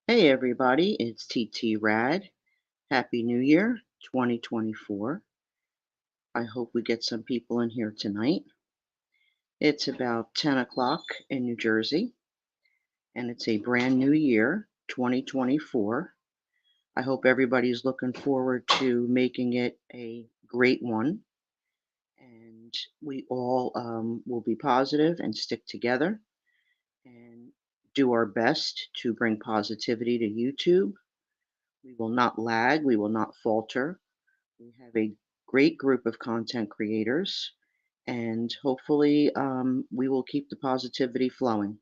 Hey everybody, it's TT Rad. Happy New Year 2024. I hope we get some people in here tonight. It's about 10 o'clock in New Jersey, and it's a brand new year, 2024. I hope everybody's looking forward to making it a great one, and we all will be positive and stick together and do our best to bring positivity to YouTube. We will not lag, we will not falter. We have a great group of content creators, and hopefully, we will keep the positivity flowing.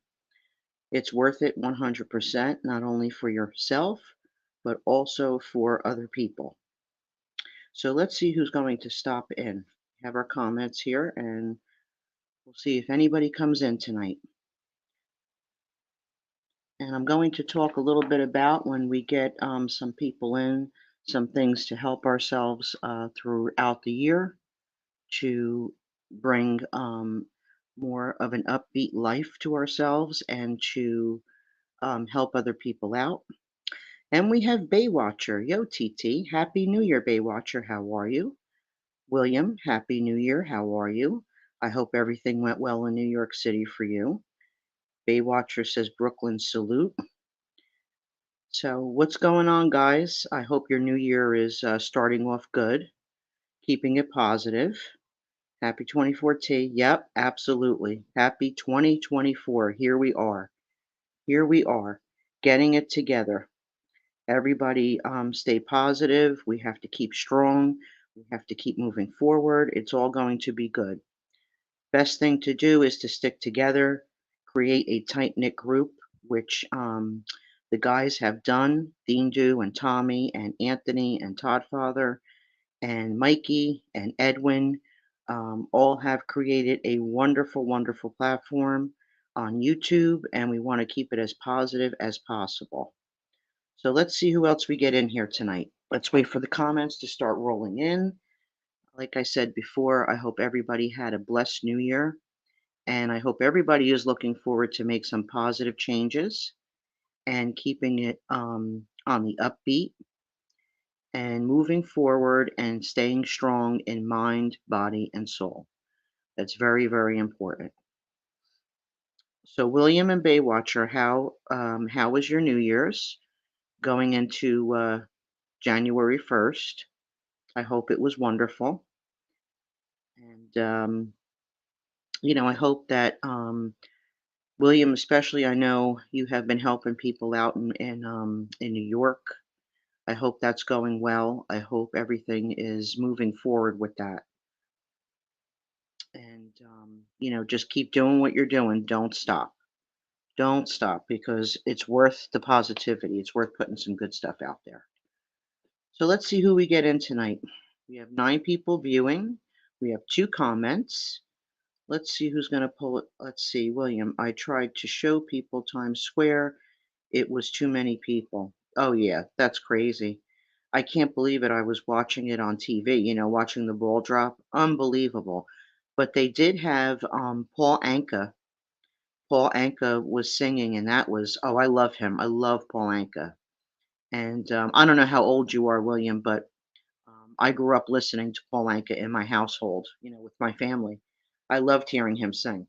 It's worth it 100%, not only for yourself, but also for other people. So let's see who's going to stop in. Have our comments here, and we'll see if anybody comes in tonight. And I'm going to talk a little bit about when we get some people in, some things to help ourselves throughout the year to bring more of an upbeat life to ourselves and to help other people out. And we have Baywatcher. Yo, TT. Happy New Year, Baywatcher. How are you? William, Happy New Year. How are you? I hope everything went well in New York City for you. Baywatcher says Brooklyn salute. So, what's going on, guys? I hope your new year is starting off good, keeping it positive. Happy 24T. Yep, absolutely. Happy 2024. Here we are. Here we are, getting it together. Everybody stay positive. We have to keep strong. We have to keep moving forward. It's all going to be good. Best thing to do is to stick together, create a tight knit group, which the guys have done. Deandu and Tommy and Anthony and Todd Father and Mikey and Edwin all have created a wonderful, wonderful platform on YouTube, and we want to keep it as positive as possible. So let's see who else we get in here tonight. Let's wait for the comments to start rolling in. Like I said before, I hope everybody had a blessed new year, and I hope everybody is looking forward to make some positive changes and keeping it on the upbeat and moving forward and staying strong in mind, body, and soul. That's very, very important. So, William and Baywatcher, how was your New Year's going into January 1st? I hope it was wonderful, and I hope that William, especially, I know you have been helping people out in New York. I hope that's going well. I hope everything is moving forward with that. And just keep doing what you're doing. Don't stop. Don't stop because it's worth the positivity. It's worth putting some good stuff out there. So let's see who we get in tonight. We have 9 people viewing. We have 2 comments. Let's see who's going to pull it. Let's see, William. I tried to show people Times Square. It was too many people. Oh, yeah, that's crazy. I can't believe it. I was watching it on TV, watching the ball drop. Unbelievable. But they did have Paul Anka. Paul Anka was singing, and that was, oh, I love him. I love Paul Anka. And I don't know how old you are, William, but I grew up listening to Paul Anka in my household, with my family. I loved hearing him sing.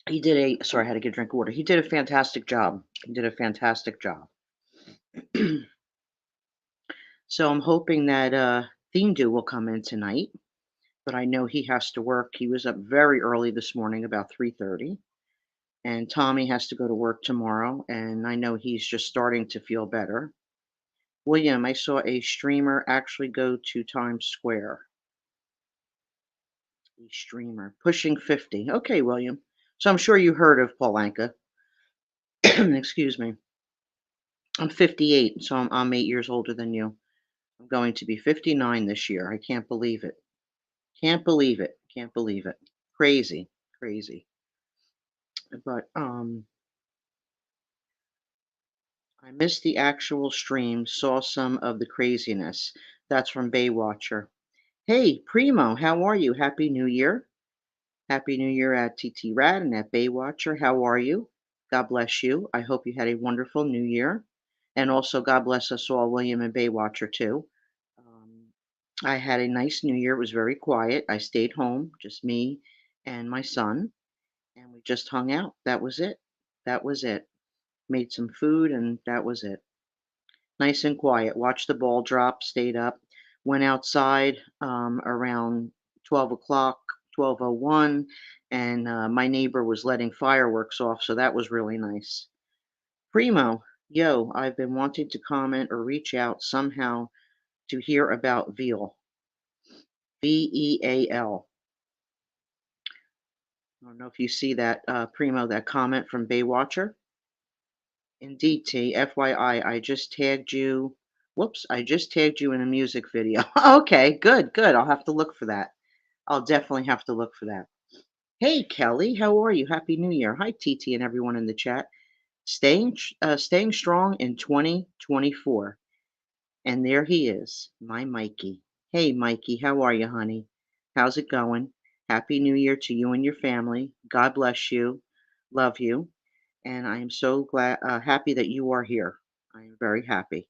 He did sorry, I had to get a drink of water. He did a fantastic job. He did a fantastic job. So I'm hoping that Themdu will come in tonight, but I know he has to work. He was up very early this morning, about 3:30, and Tommy has to go to work tomorrow, and I know he's just starting to feel better. William, I saw a streamer actually go to Times Square. A streamer pushing 50. Okay, William. So I'm sure you heard of Paul Anka. Excuse me. I'm 58, so I'm 8 years older than you. I'm going to be 59 this year. I can't believe it. Can't believe it. Can't believe it. Crazy, crazy. But I missed the actual stream, saw some of the craziness. That's from Baywatcher. Hey, Primo, how are you? Happy New Year. Happy New Year at TT Rad and at Baywatcher. How are you? God bless you. I hope you had a wonderful new year. And also, God bless us all, William and Baywatcher, too. Um, I had a nice new year. It was very quiet. I stayed home, just me and my son, and we just hung out. That was it. That was it. Made some food, and that was it. Nice and quiet. Watched the ball drop, stayed up, went outside around 12 o'clock, 12:01, and my neighbor was letting fireworks off, so that was really nice. Primo, yo, I've been wanting to comment or reach out somehow to hear about veal. Veal. I don't know if you see that, Primo, that comment from Baywatcher. Indeed, T. FYI, I just tagged you. Whoops, I just tagged you in a music video. Okay, good, good. I'll have to look for that. I'll definitely have to look for that. Hey, Kelly, how are you? Happy New Year. Hi, TT and everyone in the chat. Staying strong in 2024. And there he is, my Mikey. Hey, Mikey, how are you, honey? How's it going? Happy New Year to you and your family. God bless you. Love you. And I am so happy that you are here. I am very happy.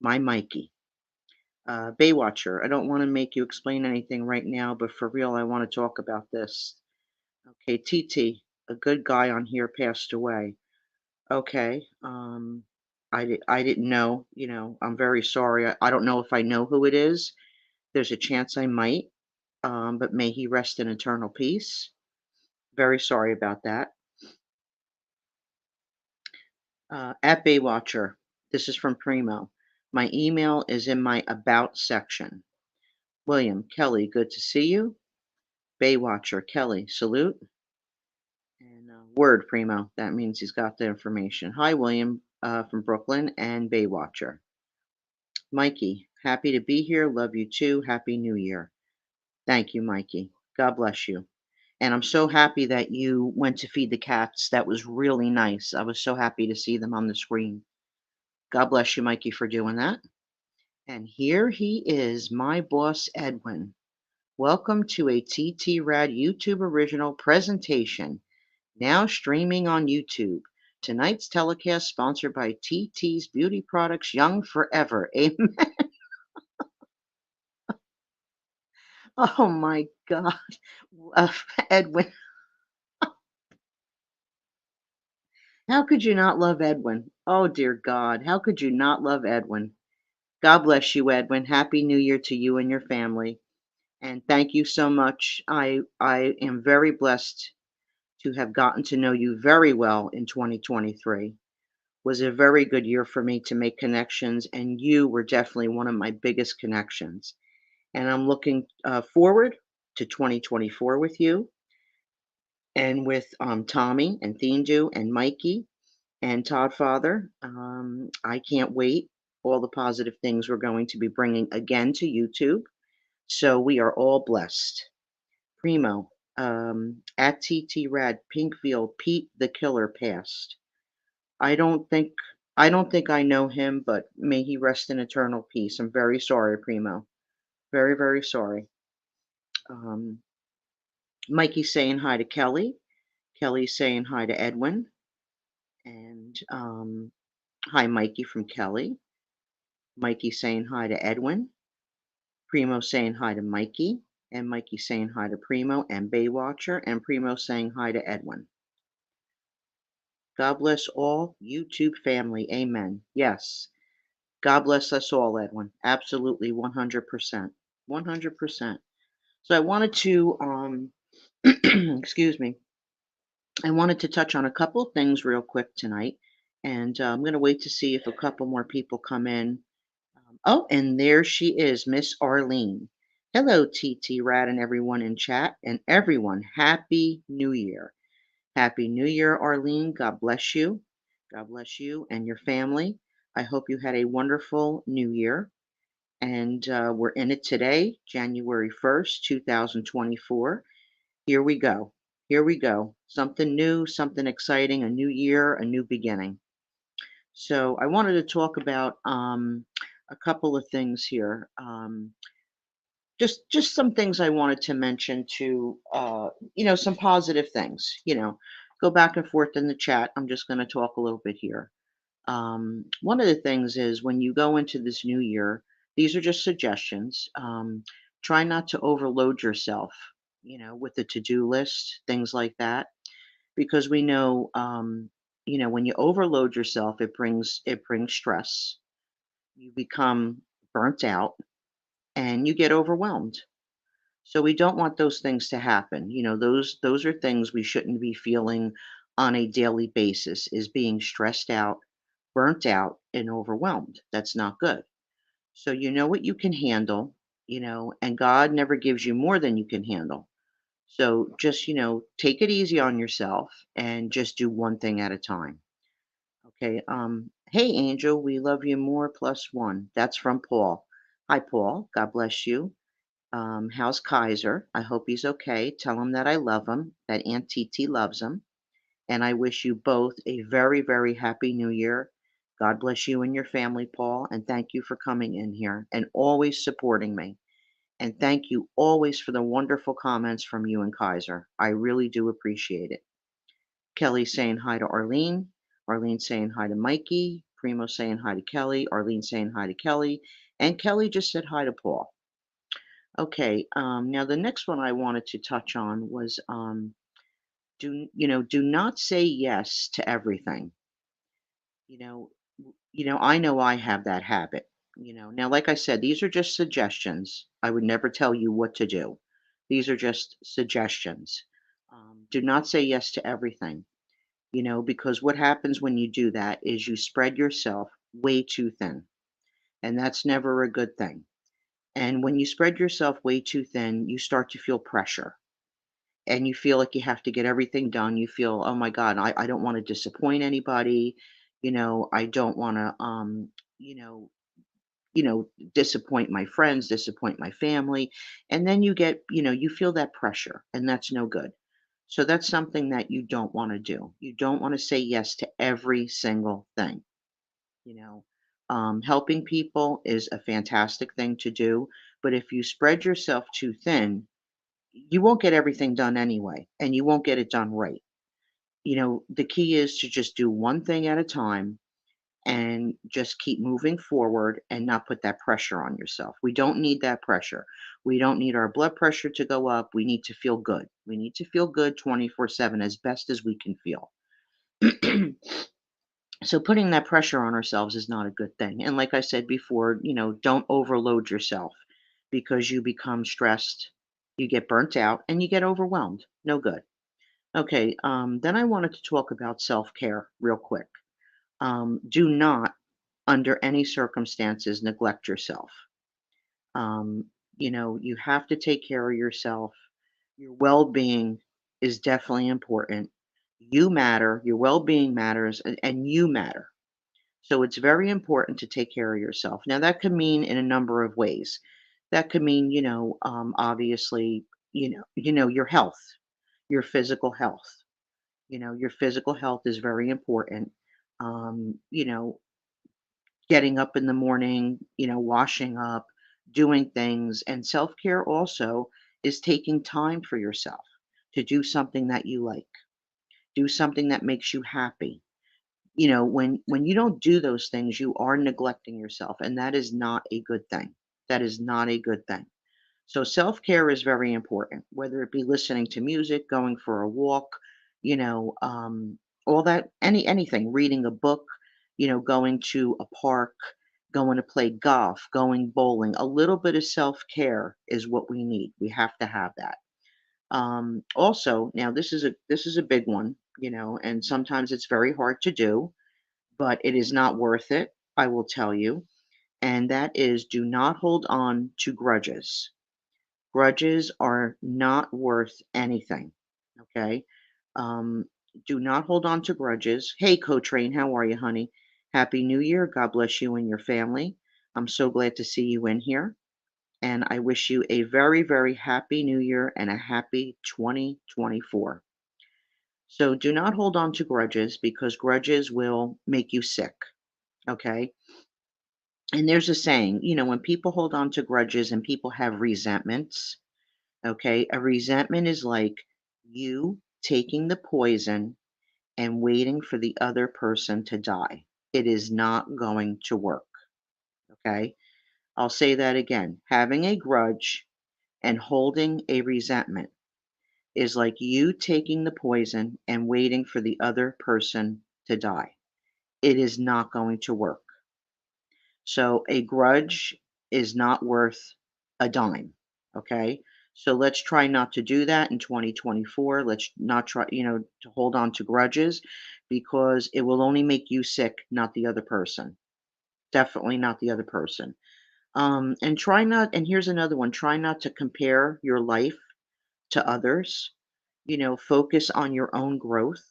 My Mikey. Baywatcher, I don't want to make you explain anything right now, but for real, I want to talk about this. Okay, TT, a good guy on here passed away. Okay, I didn't know, I'm very sorry. I don't know if I know who it is. There's a chance I might, but may he rest in eternal peace. Very sorry about that. At Baywatcher, this is from Primo. My email is in my About section. William, Kelly, good to see you. Baywatcher, Kelly, salute. And word, Primo. That means he's got the information. Hi, William from Brooklyn and Baywatcher. Mikey, happy to be here. Love you too. Happy New Year. Thank you, Mikey. God bless you. And I'm so happy that you went to feed the cats. That was really nice. I was so happy to see them on the screen. God bless you, Mikey, for doing that. And here he is, my boss, Edwin. Welcome to a TT Rad YouTube original presentation, now streaming on YouTube. Tonight's telecast sponsored by TT's Beauty Products Young Forever. Amen. Oh my God. Uh, Edwin, how could you not love Edwin? Oh dear God, how could you not love Edwin? God bless you, Edwin. Happy New Year to you and your family. And thank you so much. I am very blessed to have gotten to know you very well in 2023. Was a very good year for me to make connections, and you were definitely one of my biggest connections. And I'm looking forward to 2024 with you and with Tommy and Thindu and Mikey and Todd Father. I can't wait. All the positive things we're going to be bringing again to YouTube. So we are all blessed. Primo, at TT Rad, Pinkfield, Pete the Killer passed. I don't think I don't think I know him, but may he rest in eternal peace. I'm very sorry, Primo. Very, very sorry. Um, Mikey's saying hi to Kelly. Kelly's saying hi to Edwin. And hi, Mikey from Kelly. Mikey saying hi to Edwin. Primo saying hi to Mikey. And Mikey saying hi to Primo and Baywatcher. And Primo saying hi to Edwin. God bless all YouTube family. Amen. Yes. God bless us all, Edwin. Absolutely 100%. 100%. So I wanted to excuse me. I wanted to touch on a couple of things real quick tonight. And I'm going to wait to see if a couple more people come in. Oh, and there she is, Miss Arlene. Hello, TT Rad and everyone in chat. And everyone, Happy New Year. Happy New Year, Arlene. God bless you. God bless you and your family. I hope you had a wonderful new year. And we're in it today, January 1st, 2024. Here we go. Here we go. Something new, something exciting, a new year, a new beginning. So I wanted to talk about a couple of things here. Just some things I wanted to mention to some positive things. go back and forth in the chat. I'm just going to talk a little bit here. One of the things is when you go into this new year, these are just suggestions. Try not to overload yourself, with the to-do list, things like that, because we know, when you overload yourself, it brings stress. You become burnt out and you get overwhelmed. So we don't want those things to happen. Those are things we shouldn't be feeling on a daily basis, is being stressed out, burnt out, and overwhelmed. That's not good. So you know what you can handle, and God never gives you more than you can handle. So just, take it easy on yourself and just do one thing at a time. Okay. Hey Angel, we love you more plus one. That's from Paul. Hi Paul. God bless you. How's Kaiser? I hope he's okay. Tell him that I love him, that Aunt Titi loves him, and I wish you both a very, very happy new year. God bless you and your family, Paul, and thank you for coming in here and always supporting me. And thank you always for the wonderful comments from you and Kaiser. I really do appreciate it. Kelly saying hi to Arlene. Arlene saying hi to Mikey. Primo saying hi to Kelly. Arlene saying hi to Kelly. And Kelly just said hi to Paul. Okay, now the next one I wanted to touch on was do not say yes to everything. I know I have that habit. Now, like I said, these are just suggestions. I would never tell you what to do. These are just suggestions. Do not say yes to everything. Because what happens when you do that is you spread yourself way too thin, and that's never a good thing. And when you spread yourself way too thin, you start to feel pressure and you feel like you have to get everything done. You feel, oh my God, I don't want to disappoint anybody. I don't want to, you know, disappoint my friends, disappoint my family. And then you feel that pressure and that's no good. So that's something that you don't want to do. You don't want to say yes to every single thing. You know, Helping people is a fantastic thing to do. But if you spread yourself too thin, you won't get everything done anyway, and you won't get it done right. The key is to just do one thing at a time and just keep moving forward and not put that pressure on yourself. We don't need that pressure. We don't need our blood pressure to go up. We need to feel good. We need to feel good 24/7 as best as we can feel. So putting that pressure on ourselves is not a good thing. And like I said before, don't overload yourself because you become stressed, you get burnt out, and you get overwhelmed. No good. Okay, then I wanted to talk about self care real quick. Do not, under any circumstances, neglect yourself. You have to take care of yourself. Your well being is definitely important. You matter, your well being matters, and you matter. So it's very important to take care of yourself. Now, that could mean in a number of ways. That could mean, obviously, your health, your physical health. Your physical health is very important. Um, you know, Getting up in the morning, washing up, doing things. And self care also is taking time for yourself to do something that you like, do something that makes you happy. When you don't do those things, you are neglecting yourself, and that is not a good thing. That is not a good thing. So self-care is very important, whether it be listening to music, going for a walk, you know, um, all that, anything, reading a book, going to a park, going to play golf, going bowling. A little bit of self-care is what we need. We have to have that. Also, now this is a big one, and sometimes it's very hard to do, but it is not worth it, I will tell you. And that is, do not hold on to grudges. Grudges are not worth anything. Okay. Um, do not hold on to grudges. Hey, Coach Rain, how are you, honey? Happy New Year. God bless you and your family. I'm so glad to see you in here. And I wish you a very, very happy New Year and a happy 2024. So do not hold on to grudges because grudges will make you sick. Okay. And there's a saying, when people hold on to grudges and people have resentments, okay, a resentment is like you taking the poison. and waiting for the other person to die. It is not going to work. Okay. I'll say that again. Having a grudge and holding a resentment is like you taking the poison and waiting for the other person to die. It is not going to work. So a grudge is not worth a dime. Okay. So let's try not to do that in 2024. Let's not try, to hold on to grudges because it will only make you sick, not the other person. Definitely not the other person. And try not, and here's another one, try not to compare your life to others. Focus on your own growth.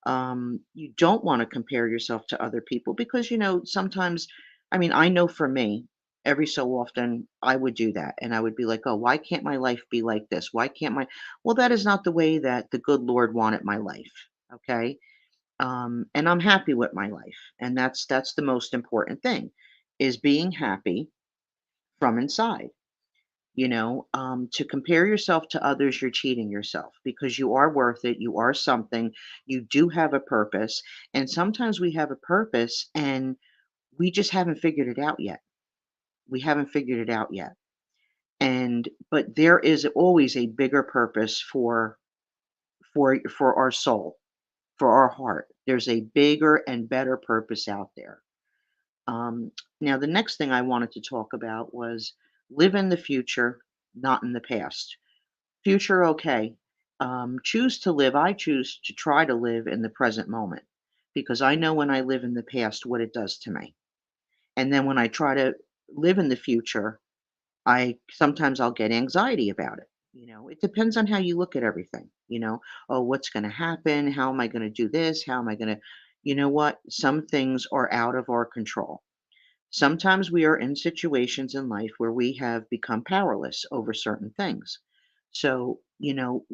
You don't want to compare yourself to other people because, sometimes, I mean, I know for me, every so often I would do that and I would be like, oh, why can't my life be like this? Why can't my, well, that is not the way that the good Lord wanted my life. Okay. And I'm happy with my life. And that's the most important thing is being happy from inside. To compare yourself to others, you're cheating yourself because you are worth it. You are something. You do have a purpose. And sometimes we have a purpose and we just haven't figured it out yet. We haven't figured it out yet. But there is always a bigger purpose for our soul, for our heart. There's a bigger and better purpose out there. Um, Now, the next thing I wanted to talk about was live in the future, not in the past. Future, okay. I choose to try to live in the present moment because I know when I live in the past what it does to me. And then when I try to live in the future, I'll get anxiety about it. It depends on how you look at everything. Oh, what's going to happen? How am I going to do this? How am I going to, what? Some things are out of our control. Sometimes we are in situations in life where we have become powerless over certain things. So,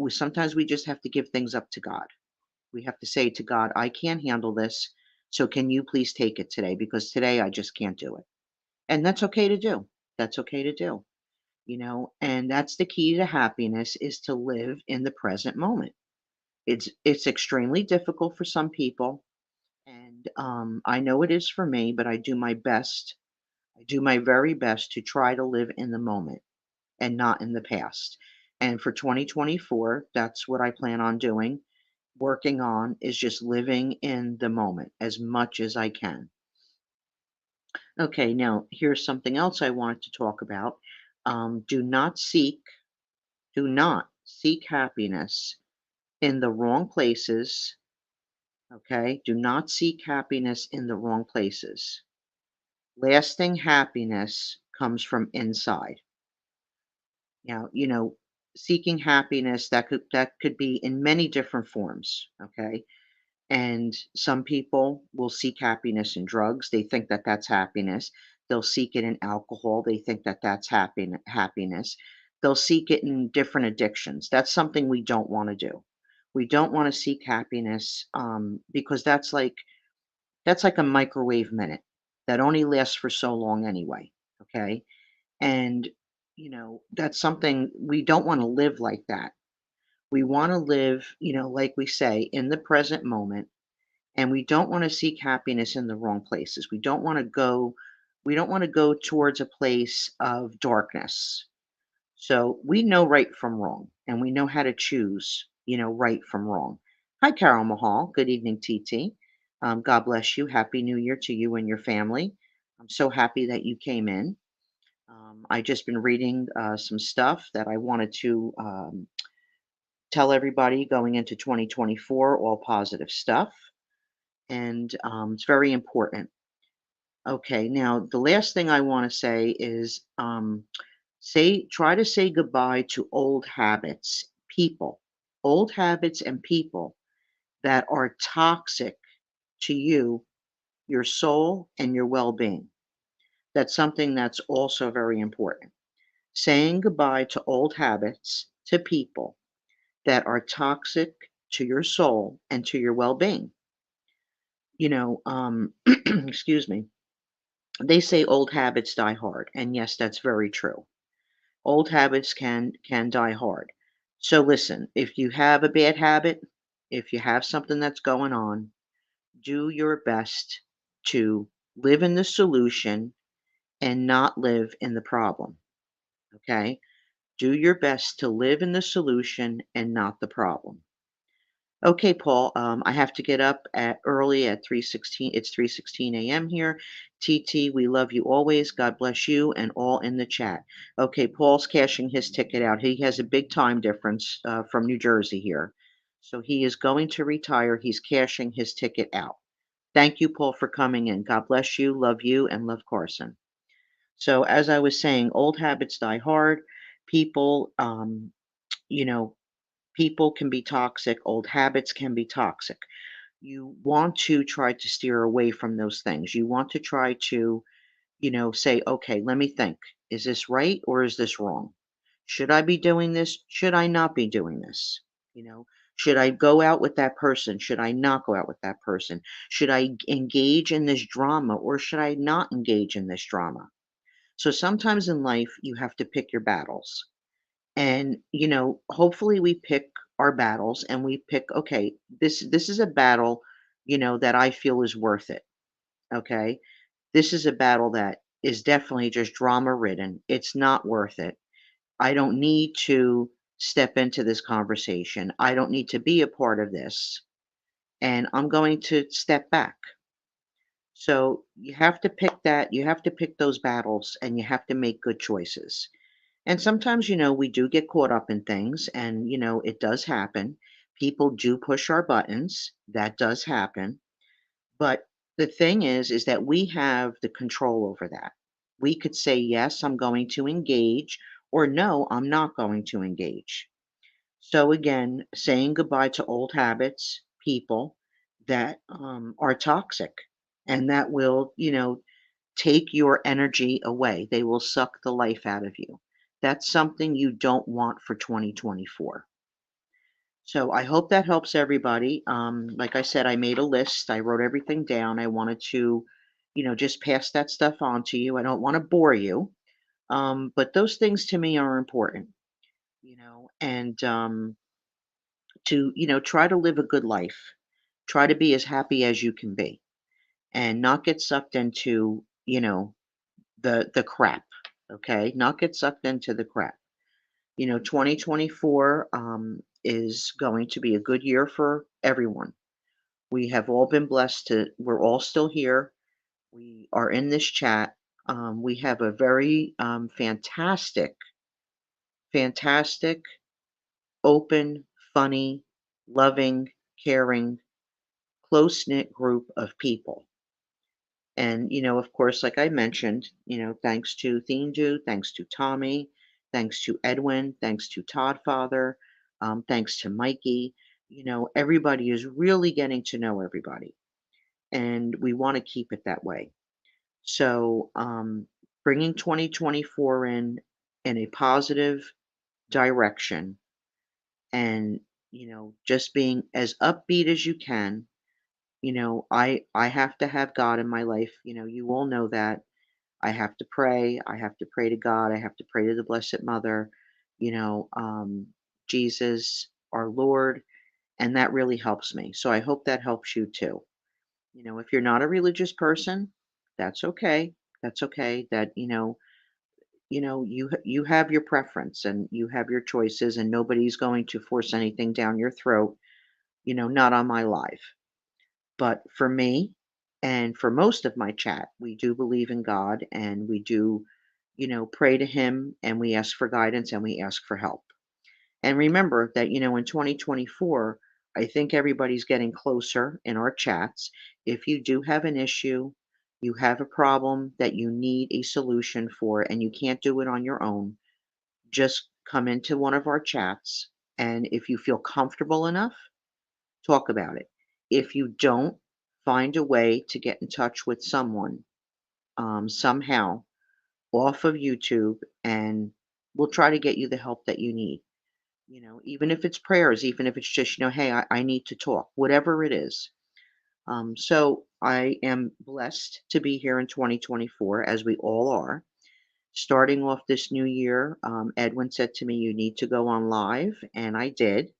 sometimes we just have to give things up to God. We have to say to God, I can't handle this. So, can you please take it today? Because today I just can't do it. And that's okay to do. That's okay to do, and that's the key to happiness is to live in the present moment. It's extremely difficult for some people. And I know it is for me, but I do my best I do my very best to try to live in the moment and not in the past. And for 2024, that's what I plan on doing. Working on is just living in the moment as much as I can. Okay, now here's something else I wanted to talk about. Do not seek happiness in the wrong places. Okay, do not seek happiness in the wrong places. Lasting happiness comes from inside. Now, seeking happiness that could be in many different forms, okay? And some people will seek happiness in drugs. They think that that's happiness. They'll seek it in alcohol. They think that that's happiness. They'll seek it in different addictions. That's something we don't want to do. We don't want to seek happiness because that's like a microwave minute that only lasts for so long anyway. Okay, and, that's something we don't wanna live like that. We wanna live, like we say, in the present moment, and we don't wanna seek happiness in the wrong places. We don't wanna go towards a place of darkness. So, we know right from wrong, and we know how to choose, right from wrong. Hi, Carol Mahal. Good evening, TT. God bless you. Happy New Year to you and your family. I'm so happy that you came in. I just been reading some stuff that I wanted to tell everybody going into 2024, all positive stuff. And it's very important. Okay, now the last thing I want to say is try to say goodbye to old habits, people, old habits and people that are toxic to you, your soul, and your well being. That's something that's also very important. Saying goodbye to old habits, to people that are toxic to your soul and to your well-being. Excuse me. They say old habits die hard, and yes, that's very true. Old habits can die hard. So listen, if you have a bad habit, if you have something that's going on, do your best to live in the solution and not live in the problem. Okay? Do your best to live in the solution and not the problem. Okay, Paul, I have to get up at early at 3:16. It's 3:16 a.m. here. TT, we love you always. God bless you and all in the chat. Okay, Paul's cashing his ticket out. He has a big time difference from New Jersey here. So he is going to retire. He's cashing his ticket out. Thank you, Paul, for coming in. God bless you, and love Carson. So as I was saying, old habits die hard. People, you know, people can be toxic, old habits can be toxic. You want to try to steer away from those things. You want to try to, say, okay, let me think. Is this right or is this wrong? Should I be doing this? Should I not be doing this? You know, should I go out with that person? Should I not go out with that person? Should I engage in this drama or should I not engage in this drama? So sometimes in life, you have to pick your battles. And, hopefully we pick our battles and we pick, okay, this is a battle, that I feel is worth it. Okay. This is a battle that is definitely just drama ridden. It's not worth it. I don't need to step into this conversation. I don't need to be a part of this. And I'm going to step back. So you have to pick that. You have to pick those battles and you have to make good choices. And sometimes, we do get caught up in things and, it does happen. People do push our buttons. That does happen. But the thing is that we have the control over that. We could say, yes, I'm going to engage, or no, I'm not going to engage. So again, saying goodbye to old habits, people that are toxic and that will, take your energy away. They will suck the life out of you. That's something you don't want for 2024. So I hope that helps everybody. Like I said, I made a list. I wrote everything down. I wanted to, just pass that stuff on to you. I don't want to bore you. But those things to me are important, and to, try to live a good life. Try to be as happy as you can be and not get sucked into, the crap, okay? Not get sucked into the crap. 2024 is going to be a good year for everyone. We have all been blessed to, we're all still here. We are in this chat. We have a very fantastic, fantastic, open, funny, loving, caring, close knit group of people. And, of course, like I mentioned, thanks to Thindu, thanks to Tommy, thanks to Edwin, thanks to Todd Father, thanks to Mikey, everybody is really getting to know everybody. And we want to keep it that way. So, bringing 2024 in a positive direction and, just being as upbeat as you can. I have to have God in my life. You all know that. I have to pray. I have to pray to God. I have to pray to the Blessed Mother, you know, um, Jesus, our Lord, and that really helps me. So I hope that helps you too. If you're not a religious person, that's okay. That's okay. That you have your preference and you have your choices, and nobody's going to force anything down your throat. Not on my life. But for me and for most of my chat, we do believe in God and we do, pray to Him and we ask for guidance and we ask for help. And remember that, in 2024, I think everybody's getting closer in our chats. If you do have an issue, you have a problem that you need a solution for, and you can't do it on your own, just come into one of our chats. And if you feel comfortable enough, talk about it. If you don't, find a way to get in touch with someone somehow off of YouTube, and we'll try to get you the help that you need. Even if it's prayers, even if it's just, hey, I need to talk, whatever it is. So I am blessed to be here in 2024, as we all are. Starting off this new year, Edwin said to me, you need to go on live, and I did.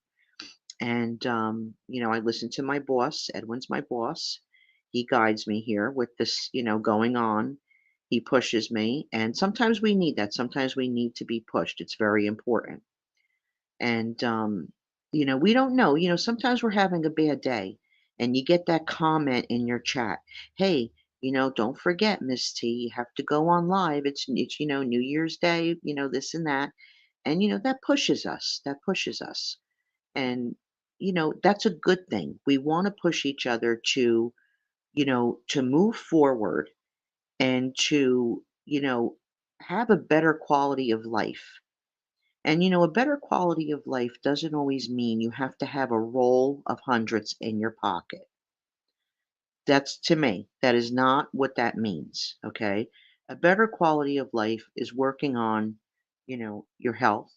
And, I listen to my boss. Edwin's my boss. He guides me here with this, going on. He pushes me. And sometimes we need that. Sometimes we need to be pushed. It's very important. And, we don't know. Sometimes we're having a bad day and you get that comment in your chat. Hey, don't forget, Miss T, you have to go on live. It's New Year's Day, this and that. And, that pushes us. That pushes us. And, that's a good thing. We want to push each other to move forward and to, have a better quality of life. And, a better quality of life doesn't always mean you have to have a roll of hundreds in your pocket. That's to me, that is not what that means. Okay. A better quality of life is working on, your health,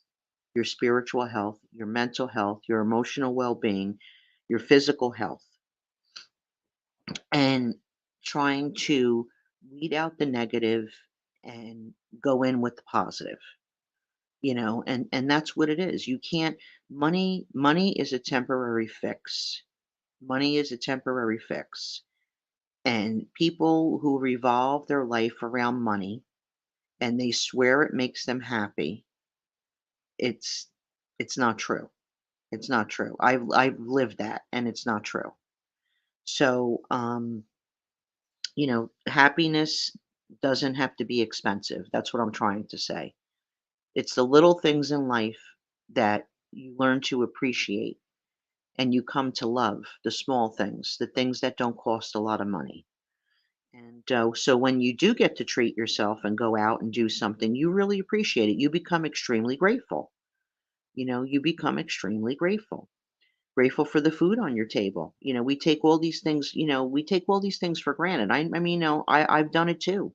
your spiritual health, your mental health, your emotional well being, your physical health, and trying to weed out the negative and go in with the positive. And that's what it is. You can't money is a temporary fix. Money is a temporary fix. And people who revolve their life around money and they swear it makes them happy, it's it's not true. It's not true. I've lived that and it's not true. So, happiness doesn't have to be expensive. That's what I'm trying to say. It's the little things in life that you learn to appreciate and you come to love, the small things, the things that don't cost a lot of money. And so when you do get to treat yourself and go out and do something, you really appreciate it. You become extremely grateful. You become extremely grateful. Grateful for the food on your table. We take all these things, we take all these things for granted. I mean, I've done it too.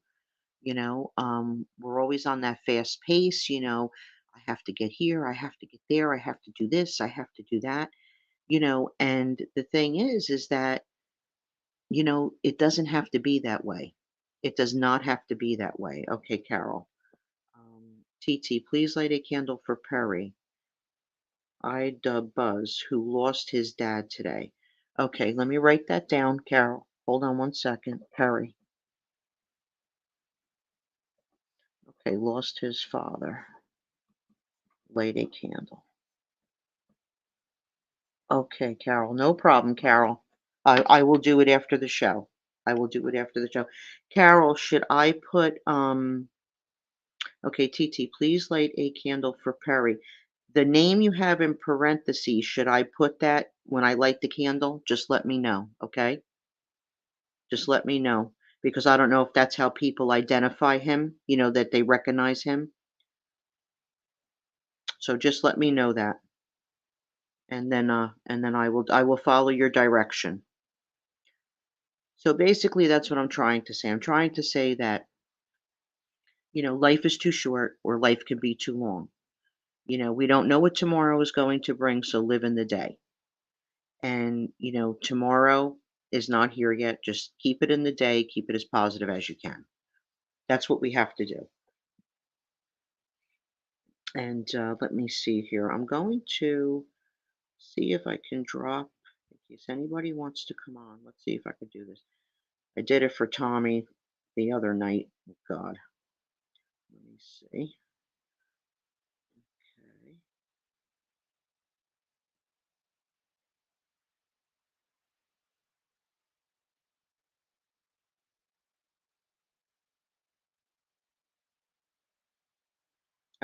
We're always on that fast pace. I have to get here, I have to get there, I have to do this, I have to do that. And the thing is that, it doesn't have to be that way. It does not have to be that way. Okay, Carol. TT, please light a candle for Perry. Ida Buzz, who lost his dad today. Okay, let me write that down, Carol. Hold on one second. Perry. Okay, lost his father. Light a candle. Okay, Carol. No problem, Carol. I will do it after the show. I will do it after the show. Carol, should I put okay, TT, please light a candle for Perry. The name you have in parentheses, should I put that when I light the candle? Just let me know, okay? Just let me know because I don't know if that's how people identify him, that they recognize him. So just let me know that. And then I will follow your direction. So basically that's what I'm trying to say. I'm trying to say that, life is too short or life can be too long. We don't know what tomorrow is going to bring, so live in the day. And, tomorrow is not here yet. Just keep it in the day, keep it as positive as you can. That's what we have to do. And let me see here. I'm going to see if I can drop, in case anybody wants to come on. Let's see if I can do this. I did it for Tommy the other night. Oh, God. Let me see.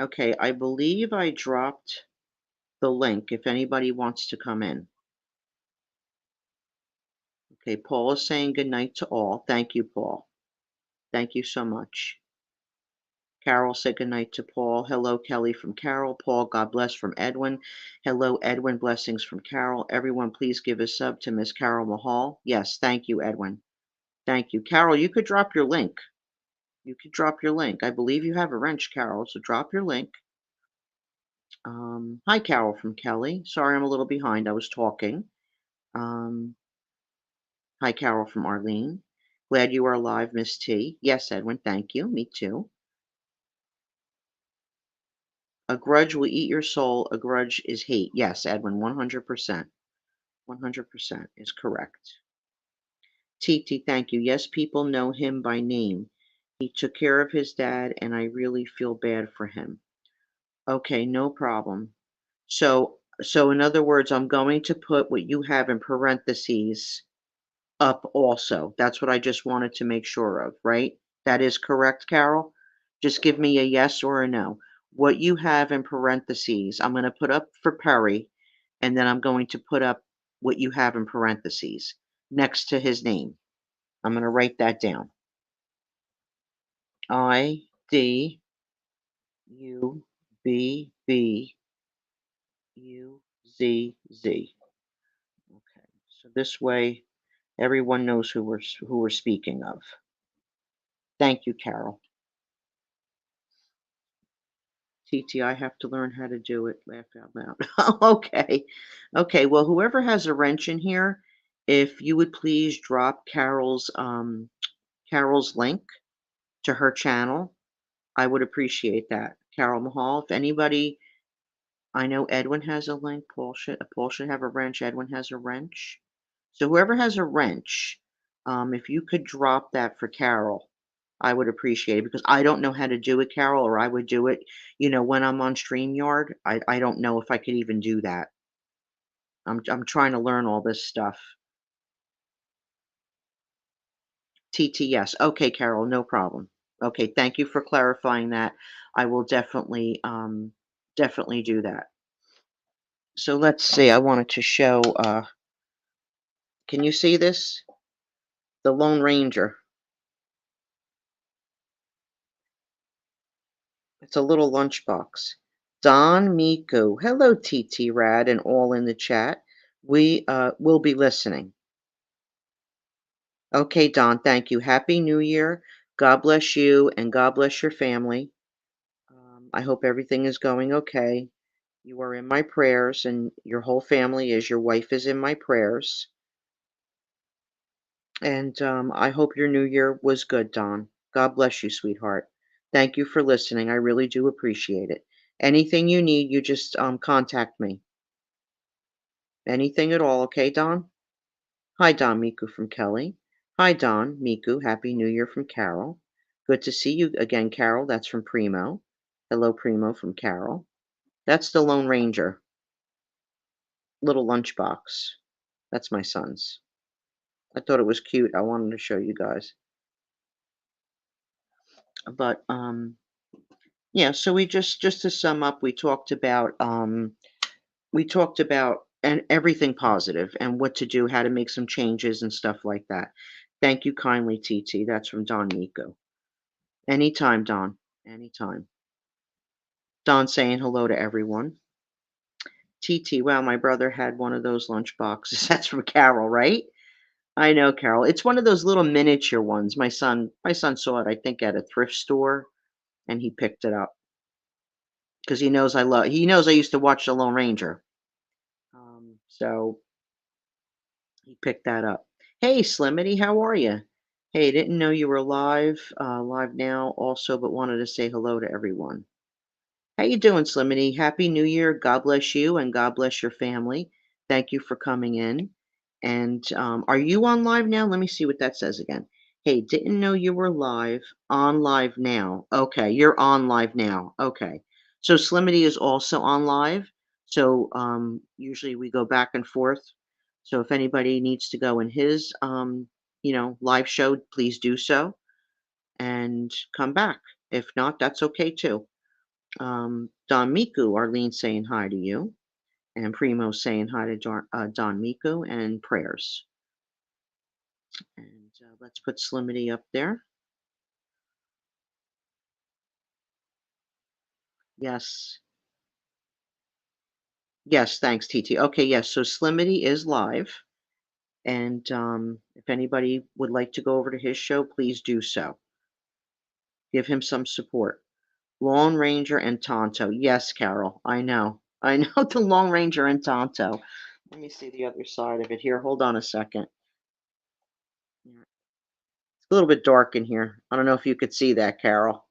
Okay. Okay, I believe I dropped the link if anybody wants to come in. Okay, Paul is saying good night to all. Thank you, Paul. Thank you so much. Carol said good night to Paul. Hello, Kelly from Carol. Paul, God bless from Edwin. Hello, Edwin. Blessings from Carol. Everyone, please give a sub to Miss Carol Mahal. Yes, thank you, Edwin. Thank you. Carol, you could drop your link. You could drop your link. I believe you have a wrench, Carol, so drop your link. Hi, Carol from Kelly. Sorry I'm a little behind. I was talking. Um, Hi, Carol from Arlene. Glad you are alive, Miss T. Yes, Edwin, thank you. Me too. A grudge will eat your soul. A grudge is hate. Yes, Edwin, 100%. 100% is correct. Titi, thank you. Yes, people know him by name. He took care of his dad, and I really feel bad for him. Okay, no problem. So in other words, I'm going to put what you have in parentheses up also. That's what I just wanted to make sure of, right? That is correct, Carol? Just give me a yes or a no. What you have in parentheses, I'm going to put up for Perry, and then I'm going to put up what you have in parentheses next to his name. I'm going to write that down. IDUBBUZZ. Okay. So this way everyone knows who we're speaking of. Thank you, Carol. TT, I have to learn how to do it. Laugh out loud. Okay. Okay. Well, whoever has a wrench in here, if you would please drop Carol's link to her channel, I would appreciate that. Carol Mahal. If anybody, I know Edwin has a link. Paul should have a wrench. Edwin has a wrench. So whoever has a wrench, if you could drop that for Carol, I would appreciate it because I don't know how to do it, Carol, or I would do it, when I'm on StreamYard. I don't know if I could even do that. I'm trying to learn all this stuff. TTS. Okay, Carol, no problem. Okay, thank you for clarifying that. I will definitely do that. So let's see. I wanted to show. Can you see this? The Lone Ranger. It's a little lunchbox. Don Miku. Hello, TT Rad, and all in the chat. We will be listening. Okay, Don, thank you. Happy New Year. God bless you and God bless your family. I hope everything is going okay. You are in my prayers, and your whole family is. Your wife is in my prayers. And I hope your new year was good, Don. God bless you, sweetheart. Thank you for listening. I really do appreciate it. Anything you need, you just contact me. Anything at all, okay, Don? Hi, Don Miku from Kelly. Hi, Don Miku. Happy New Year from Carol. Good to see you again, Carol. That's from Primo. Hello, Primo from Carol. That's the Lone Ranger. Little lunchbox. That's my son's. I thought it was cute. I wanted to show you guys. But yeah, so we just to sum up, we talked about and everything positive and what to do, how to make some changes and stuff like that. Thank you kindly, TT. That's from Don Miko. Anytime, Don. Anytime. Don saying hello to everyone. TT, wow, my brother had one of those lunch boxes. That's from Carol, right? I know, Carol. It's one of those little miniature ones. My son saw it, I think, at a thrift store, and he picked it up because he knows I used to watch The Lone Ranger. So he picked that up. Hey, Slimity, how are you? Hey, didn't know you were live now also, but wanted to say hello to everyone. How you doing, Slimity? Happy New Year. God bless you and God bless your family. Thank you for coming in. And are you on live now? Let me see what that says again. Hey, didn't know you were on live now. Okay, you're on live now. Okay. So Slimity is also on live. So usually we go back and forth. So if anybody needs to go in his live show, please do so and come back. If not, that's okay too. Don Miku, Arlene saying hi to you, and Primo saying hi to Don Miku, and prayers. And let's put Slimity up there. Yes. Yes, thanks, TT. Okay, yes, so Slimity is live. And if anybody would like to go over to his show, please do so. Give him some support. Lone Ranger and Tonto. Yes, Carol, I know. I know the Lone Ranger and Tonto. Let me see the other side of it here. Hold on a second. Yeah. It's a little bit dark in here. I don't know if you could see that, Carol.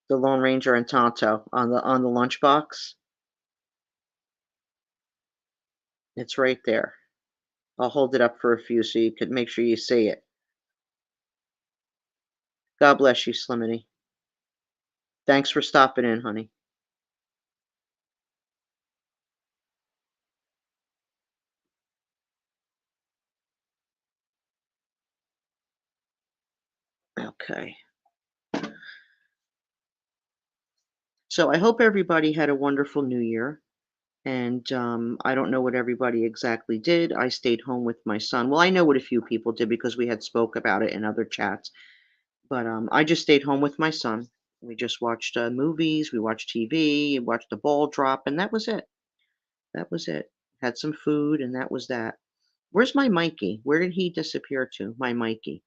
The Lone Ranger and Tonto on the lunchbox. It's right there. I'll hold it up for a few so you could make sure you see it. God bless you, Slimity. Thanks for stopping in, honey. Okay. So I hope everybody had a wonderful New Year. And I don't know what everybody exactly did. I stayed home with my son. Well, I know what a few people did because we had spoke about it in other chats. But I just stayed home with my son. We just watched movies, we watched TV, watched the ball drop, and that was it. That was it. Had some food, and that was that. Where's my Mikey? Where did he disappear to? My Mikey.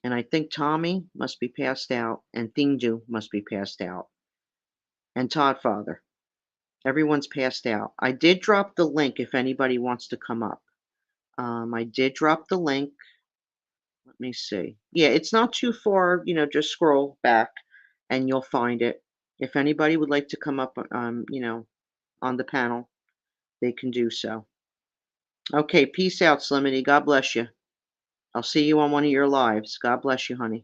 And I think Tommy must be passed out, and Thingdu must be passed out, and Todd Father. Everyone's passed out. I did drop the link if anybody wants to come up. I did drop the link. Let me see. Yeah, it's not too far. Just scroll back, and you'll find it. If anybody would like to come up, on the panel, they can do so. Okay, peace out, Slimity. God bless you. I'll see you on one of your lives. God bless you, honey.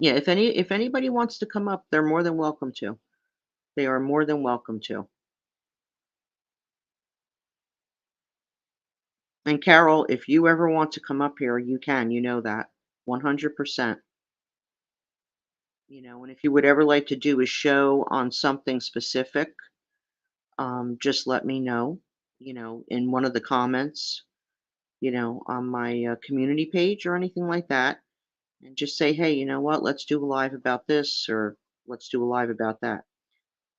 Yeah, if anybody wants to come up, they're more than welcome to. They are more than welcome to. And Carol, if you ever want to come up here, you can. You know that. 100%. And if you would ever like to do a show on something specific, just let me know, in one of the comments, on my community page or anything like that. And just say, hey, you know what? Let's do a live about this or let's do a live about that.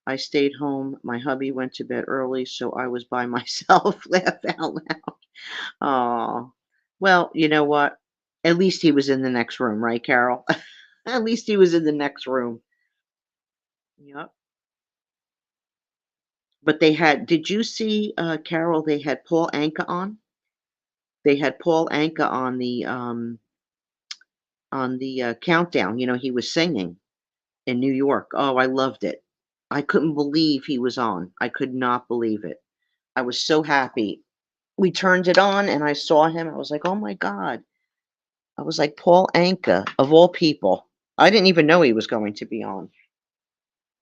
I stayed home. My hubby went to bed early, so I was by myself. Laugh out loud. Oh, well, you know what? At least he was in the next room, right, Carol? At least he was in the next room. Yep. But did you see, Carol, they had Paul Anka on? They had Paul Anka on the countdown. He was singing in New York. Oh, I loved it. I couldn't believe he was on. I could not believe it. I was so happy. We turned it on and I saw him. I was like, "Oh my god." I was like, "Paul Anka, of all people." I didn't even know he was going to be on.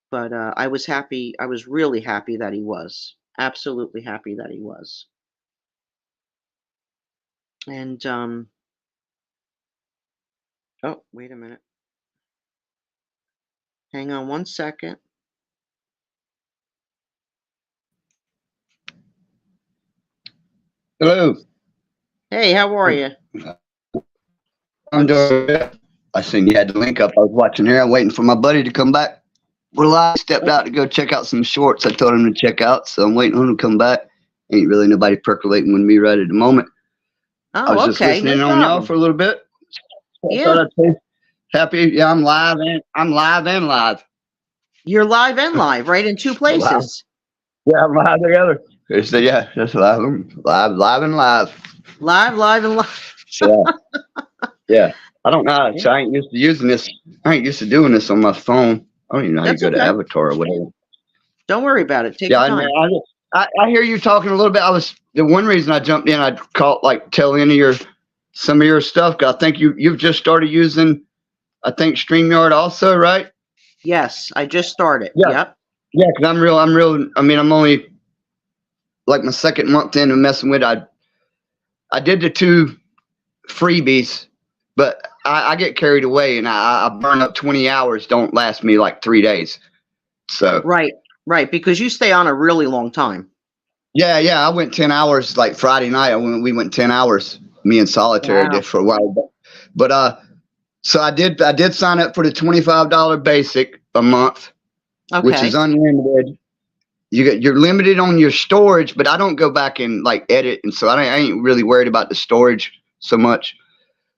But I was happy. I was really happy that he was. Absolutely happy that he was. And oh, wait a minute. Hang on one second. Hello. Hey, how are you? I'm doing good. I seen you had the link up. I was watching here. I'm waiting for my buddy to come back. Well, I stepped out to go check out some shorts I told him to check out, so I'm waiting on him to come back. Ain't really nobody percolating with me right at the moment. I was Oh, just okay, no listening on y'all problem. for a little bit. So I Yeah. thought I'd say happy. Yeah, I'm live and live. You're live and live, right? In two Live. places. Yeah, I'm live together. So yeah, just live and live. Live, and live. So, yeah. I don't know. So I ain't used to using this. I ain't used to doing this on my phone. I don't even know how you That's go to okay. Avatar or whatever. Don't worry about it. Take Yeah, your time. I hear you talking a little bit. The one reason I jumped in, I caught like tail end of some of your stuff. 'Cause I think you've just started using, I think StreamYard also, right? Yes, I just started. Yeah, Yep. yeah. Because I'm real. I mean, I'm only like my second month into messing with. I did the 2 freebies, but I get carried away and I burn up 20 hours. Don't last me like 3 days. So Right, because you stay on a really long time. yeah. I went 10 hours like Friday night. We went 10 hours. Me and Solitaire Wow. did for a while, but so I did sign up for the $25 basic a month, which is Okay. unlimited. You're limited on your storage, but I don't go back and like edit, and so I ain't really worried about the storage so much.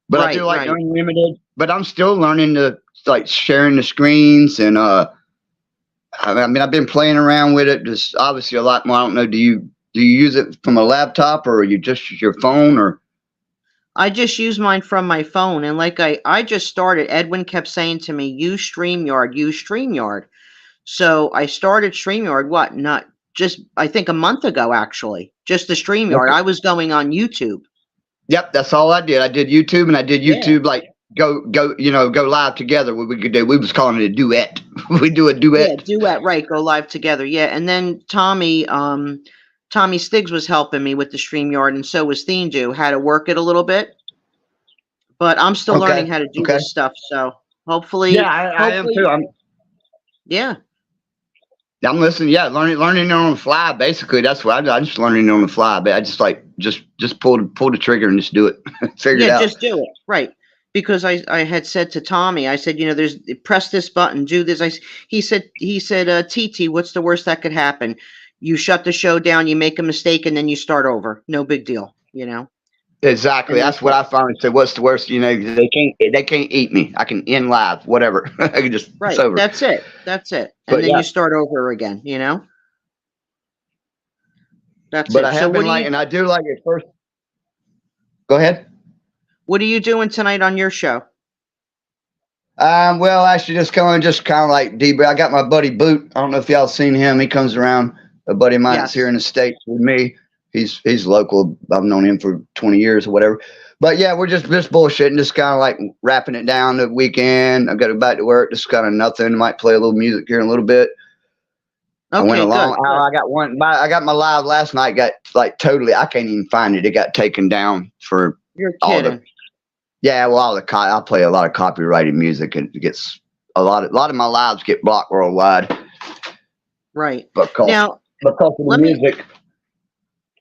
But I do like Right. unlimited. But I'm still learning to like sharing the screens, and I mean I've been playing around with it. Just obviously a lot more. I don't know. Do you use it from a laptop or are you just your phone or? I just use mine from my phone, and like I just started. Edwin kept saying to me, "Use StreamYard, use StreamYard." So I started StreamYard. What? Not just I think a month ago, actually. Just the StreamYard. Okay. I was going on YouTube. Yep, that's all I did. I did YouTube, and I did Yeah. YouTube like go live together. What we could do, we was calling it a duet. We do a Yeah, duet. duet, right? Go live together. Yeah, and then Tommy Stiggs was helping me with the StreamYard, and so was Theendu. How to work it a little bit, but I'm still learning Okay. how to do Okay. this stuff. So Yeah, hopefully, I am hopefully, too. yeah. I'm listening. Yeah, learning on the fly. Basically, that's what I just learning on the fly. But I just like just pull the trigger and just do it. Figure it Yeah, out. just do it. Right. Because I had said to Tommy, I said, there's press this button, do this. He said, TT, what's the worst that could happen? You shut the show down, you make a mistake, and then you start over. No big deal. Exactly. And that's That's what it. I finally said. What's the worst? They can't eat me. I can end live. Whatever. I can just it's Right. over. That's it. That's it. And But then yeah. you start over again. That's But I it. So have been like, and I do like it first. Go ahead. what are you doing tonight on your show? Well, actually, just kind of like D. I got my buddy Boot. I don't know if y'all seen him. He comes around. A buddy of mine that's here Yes. in the States with me. He's local. I've known him for 20 years or whatever. But yeah, we're just bullshitting, just kind of like wrapping it down the weekend. I've got to go back to work. Just kind of nothing. Might play a little music here in a little bit. I went Okay, along. good. I got one. I got my live last night. Got like totally. I can't even find it. It got taken down for You're all the. kidding. Yeah, well, I play a lot of copyrighted music, and it gets a lot of my lives get blocked worldwide Right. because Now, of the let me music.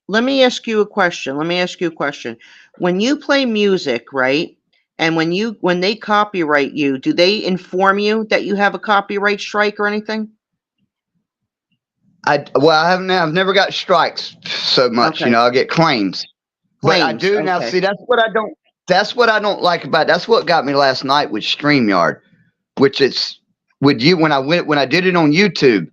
let me ask you a question. When you play music, right? And when they copyright you, do they inform you that you have a copyright strike or anything? I've never got strikes so much. Okay. I get claims, but I Claims. do now. Okay. See, that's what I don't. That's what I don't like about. That's what got me last night with StreamYard, which is with you when I did it on YouTube.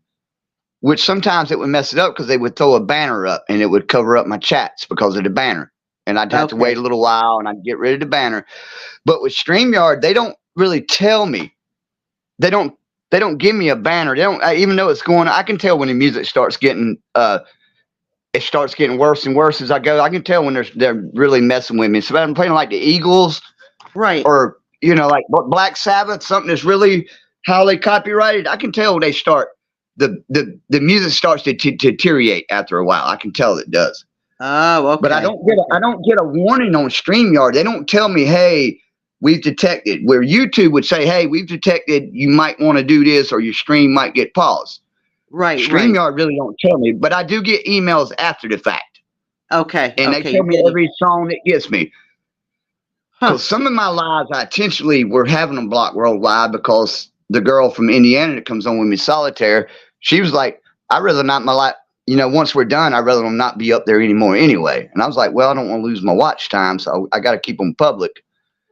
Which sometimes it would mess it up because they would throw a banner up and it would cover up my chats because of the banner. And I'd have to wait Okay. a little while and I'd get rid of the banner. But with StreamYard, they don't really tell me. They don't give me a banner. They don't even though it's going. I can tell when the music starts getting it starts getting worse and worse as I go. I can tell when they're really messing with me. So if I'm playing like the Eagles Right. or like Black Sabbath, something that's really highly copyrighted, I can tell when they start. The music starts to deteriorate after a while. I can tell it does. Oh, okay. But I don't get a warning on StreamYard. They don't tell me, hey, we've detected. Where YouTube would say, hey, we've detected you might want to do this or your stream might get paused. Right. StreamYard really don't tell me, but I do get emails after the fact. Okay. And Okay. they tell me every song that gets me. Huh. Because some of my lives, I intentionally were having them blocked worldwide because the girl from Indiana that comes on with me, Solitaire, she was like, I'd rather not my life. Once we're done, I'd rather them not be up there anymore anyway. And I was like, well, I don't want to lose my watch time, so I got to keep them public.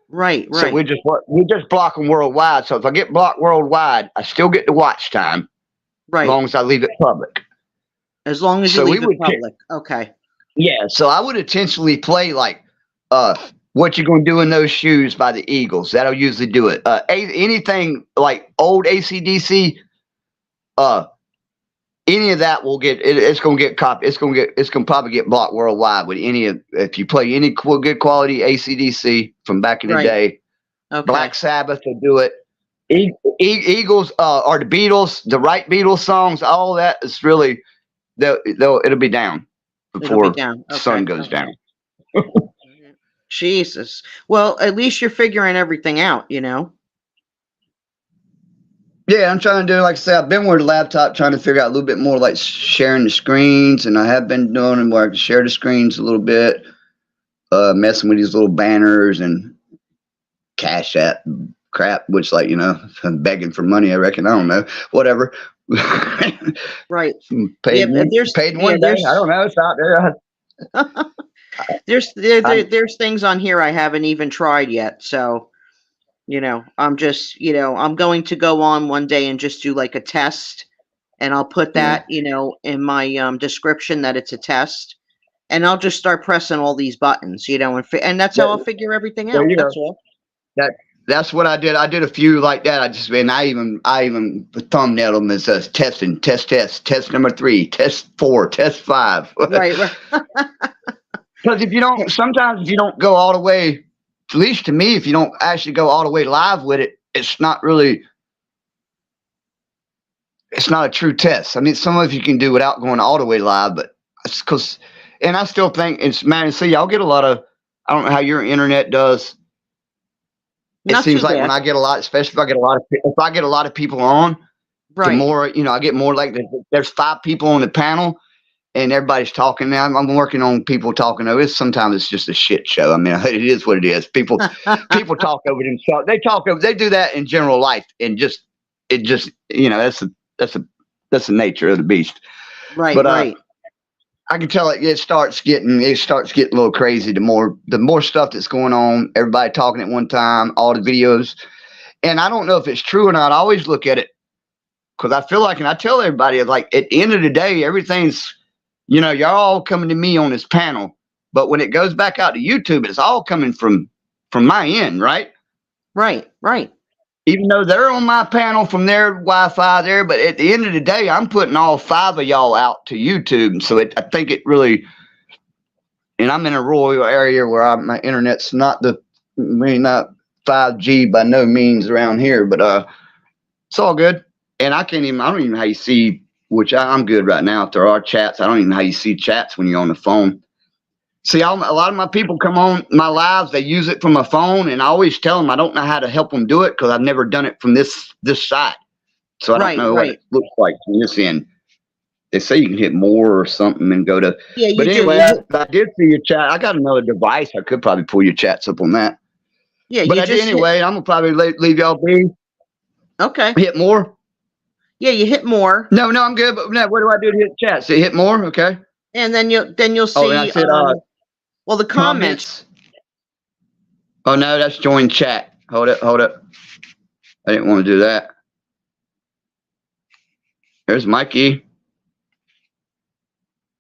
Right. So we just block them worldwide. So if I get blocked worldwide, I still get the watch time, Right. as long as I leave it public. As long as you So leave it public. Okay. Yeah. So I would intentionally play like, "What You Gonna Do in Those Shoes" by the Eagles. That'll usually do it. Anything like old AC/DC, any of that will get it's gonna get copied. It's gonna probably get blocked worldwide with if you play any good quality AC/DC from back in the Right. day. Okay. Black Sabbath will do it. Eagles or the Beatles, the right Beatles songs, all that is really it'll be down before down. the sun Okay. goes down. Jesus. Well, at least you're figuring everything out. Yeah, I'm trying to do, like I said, I've been with a laptop trying to figure out a little bit more like sharing the screens, and I have been doing it where I can share the screens a little bit, messing with these little banners and Cash App crap, which I'm begging for money, I reckon. I don't know. Whatever. Right. paid Yeah, paid one day. I don't know. It's out there. There's things on here I haven't even tried yet. So, I'm just, I'm going to go on one day and just do like a test, and I'll put that, in my description that it's a test, and I'll just start pressing all these buttons, you know, and that's how I'll figure everything There out. you go. That's all. That's what I did. I did a few like that. I even thumbnailed them as testing, test number 3, test 4, test 5. Right, right. Because sometimes if you don't go all the way, at least to me, if you don't actually go all the way live with it, it's not a true test. I mean, some of you can do without going all the way live, but it's because, and I still think I'll get a lot of, I don't know how your internet does. It seems like when I get a lot, especially if I get a lot of people on, the more, I get more like there's 5 people on the panel and everybody's talking now. I'm working on people talking over. Sometimes it's just a shit show. I mean, it is what it is. People talk over themselves. They do that in general life, and that's the nature of the beast. Right, but, right. I can tell it starts getting a little crazy. The more stuff that's going on, everybody talking at one time, all the videos. And I don't know if it's true or not. I always look at it because I feel like, and I tell everybody, like, at the end of the day, everything's, y'all all coming to me on this panel, but when it goes back out to YouTube, it's all coming from my end, right? Right, right. Even though they're on my panel from their Wi-Fi there, but at the end of the day, I'm putting all 5 of y'all out to YouTube. So I think it really, and I'm in a rural area where my internet's not 5G by no means around here, but it's all good. And I don't even know how you see, which I'm good right now. If there are chats, I don't even know how you see chats when you're on the phone. See, a lot of my people come on my lives, they use it from a phone, and I always tell them I don't know how to help them do it because I've never done it from this side. So I don't know what it looks like from this end. They say you can hit more or something and go to. Yeah, but anyway, I did see your chat. I got another device. I could probably pull your chats up on that. Yeah, but anyway, I'm gonna probably leave y'all be. Okay. Hit more. Yeah, you hit more. No, I'm good. But what do I do to hit chat? So hit more, okay. And then you'll see. Oh, and I said, well, the comments. Oh no, that's join chat. Hold up. I didn't want to do that. There's Mikey.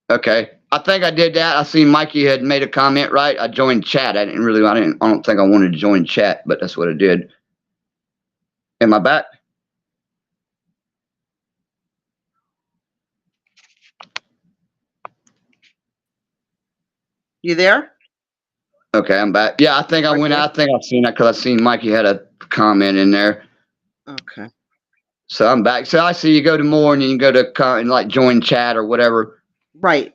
Okay. I think I did that. I seen Mikey had made a comment, right? I joined chat. I don't think I wanted to join chat, but that's what I did. Am I back? You there? Okay, I'm back. Yeah, I think I went out. I think I've seen that because I seen Mikey had a comment in there. Okay. So I'm back. So I see you go to more and you can go to like join chat or whatever. Right.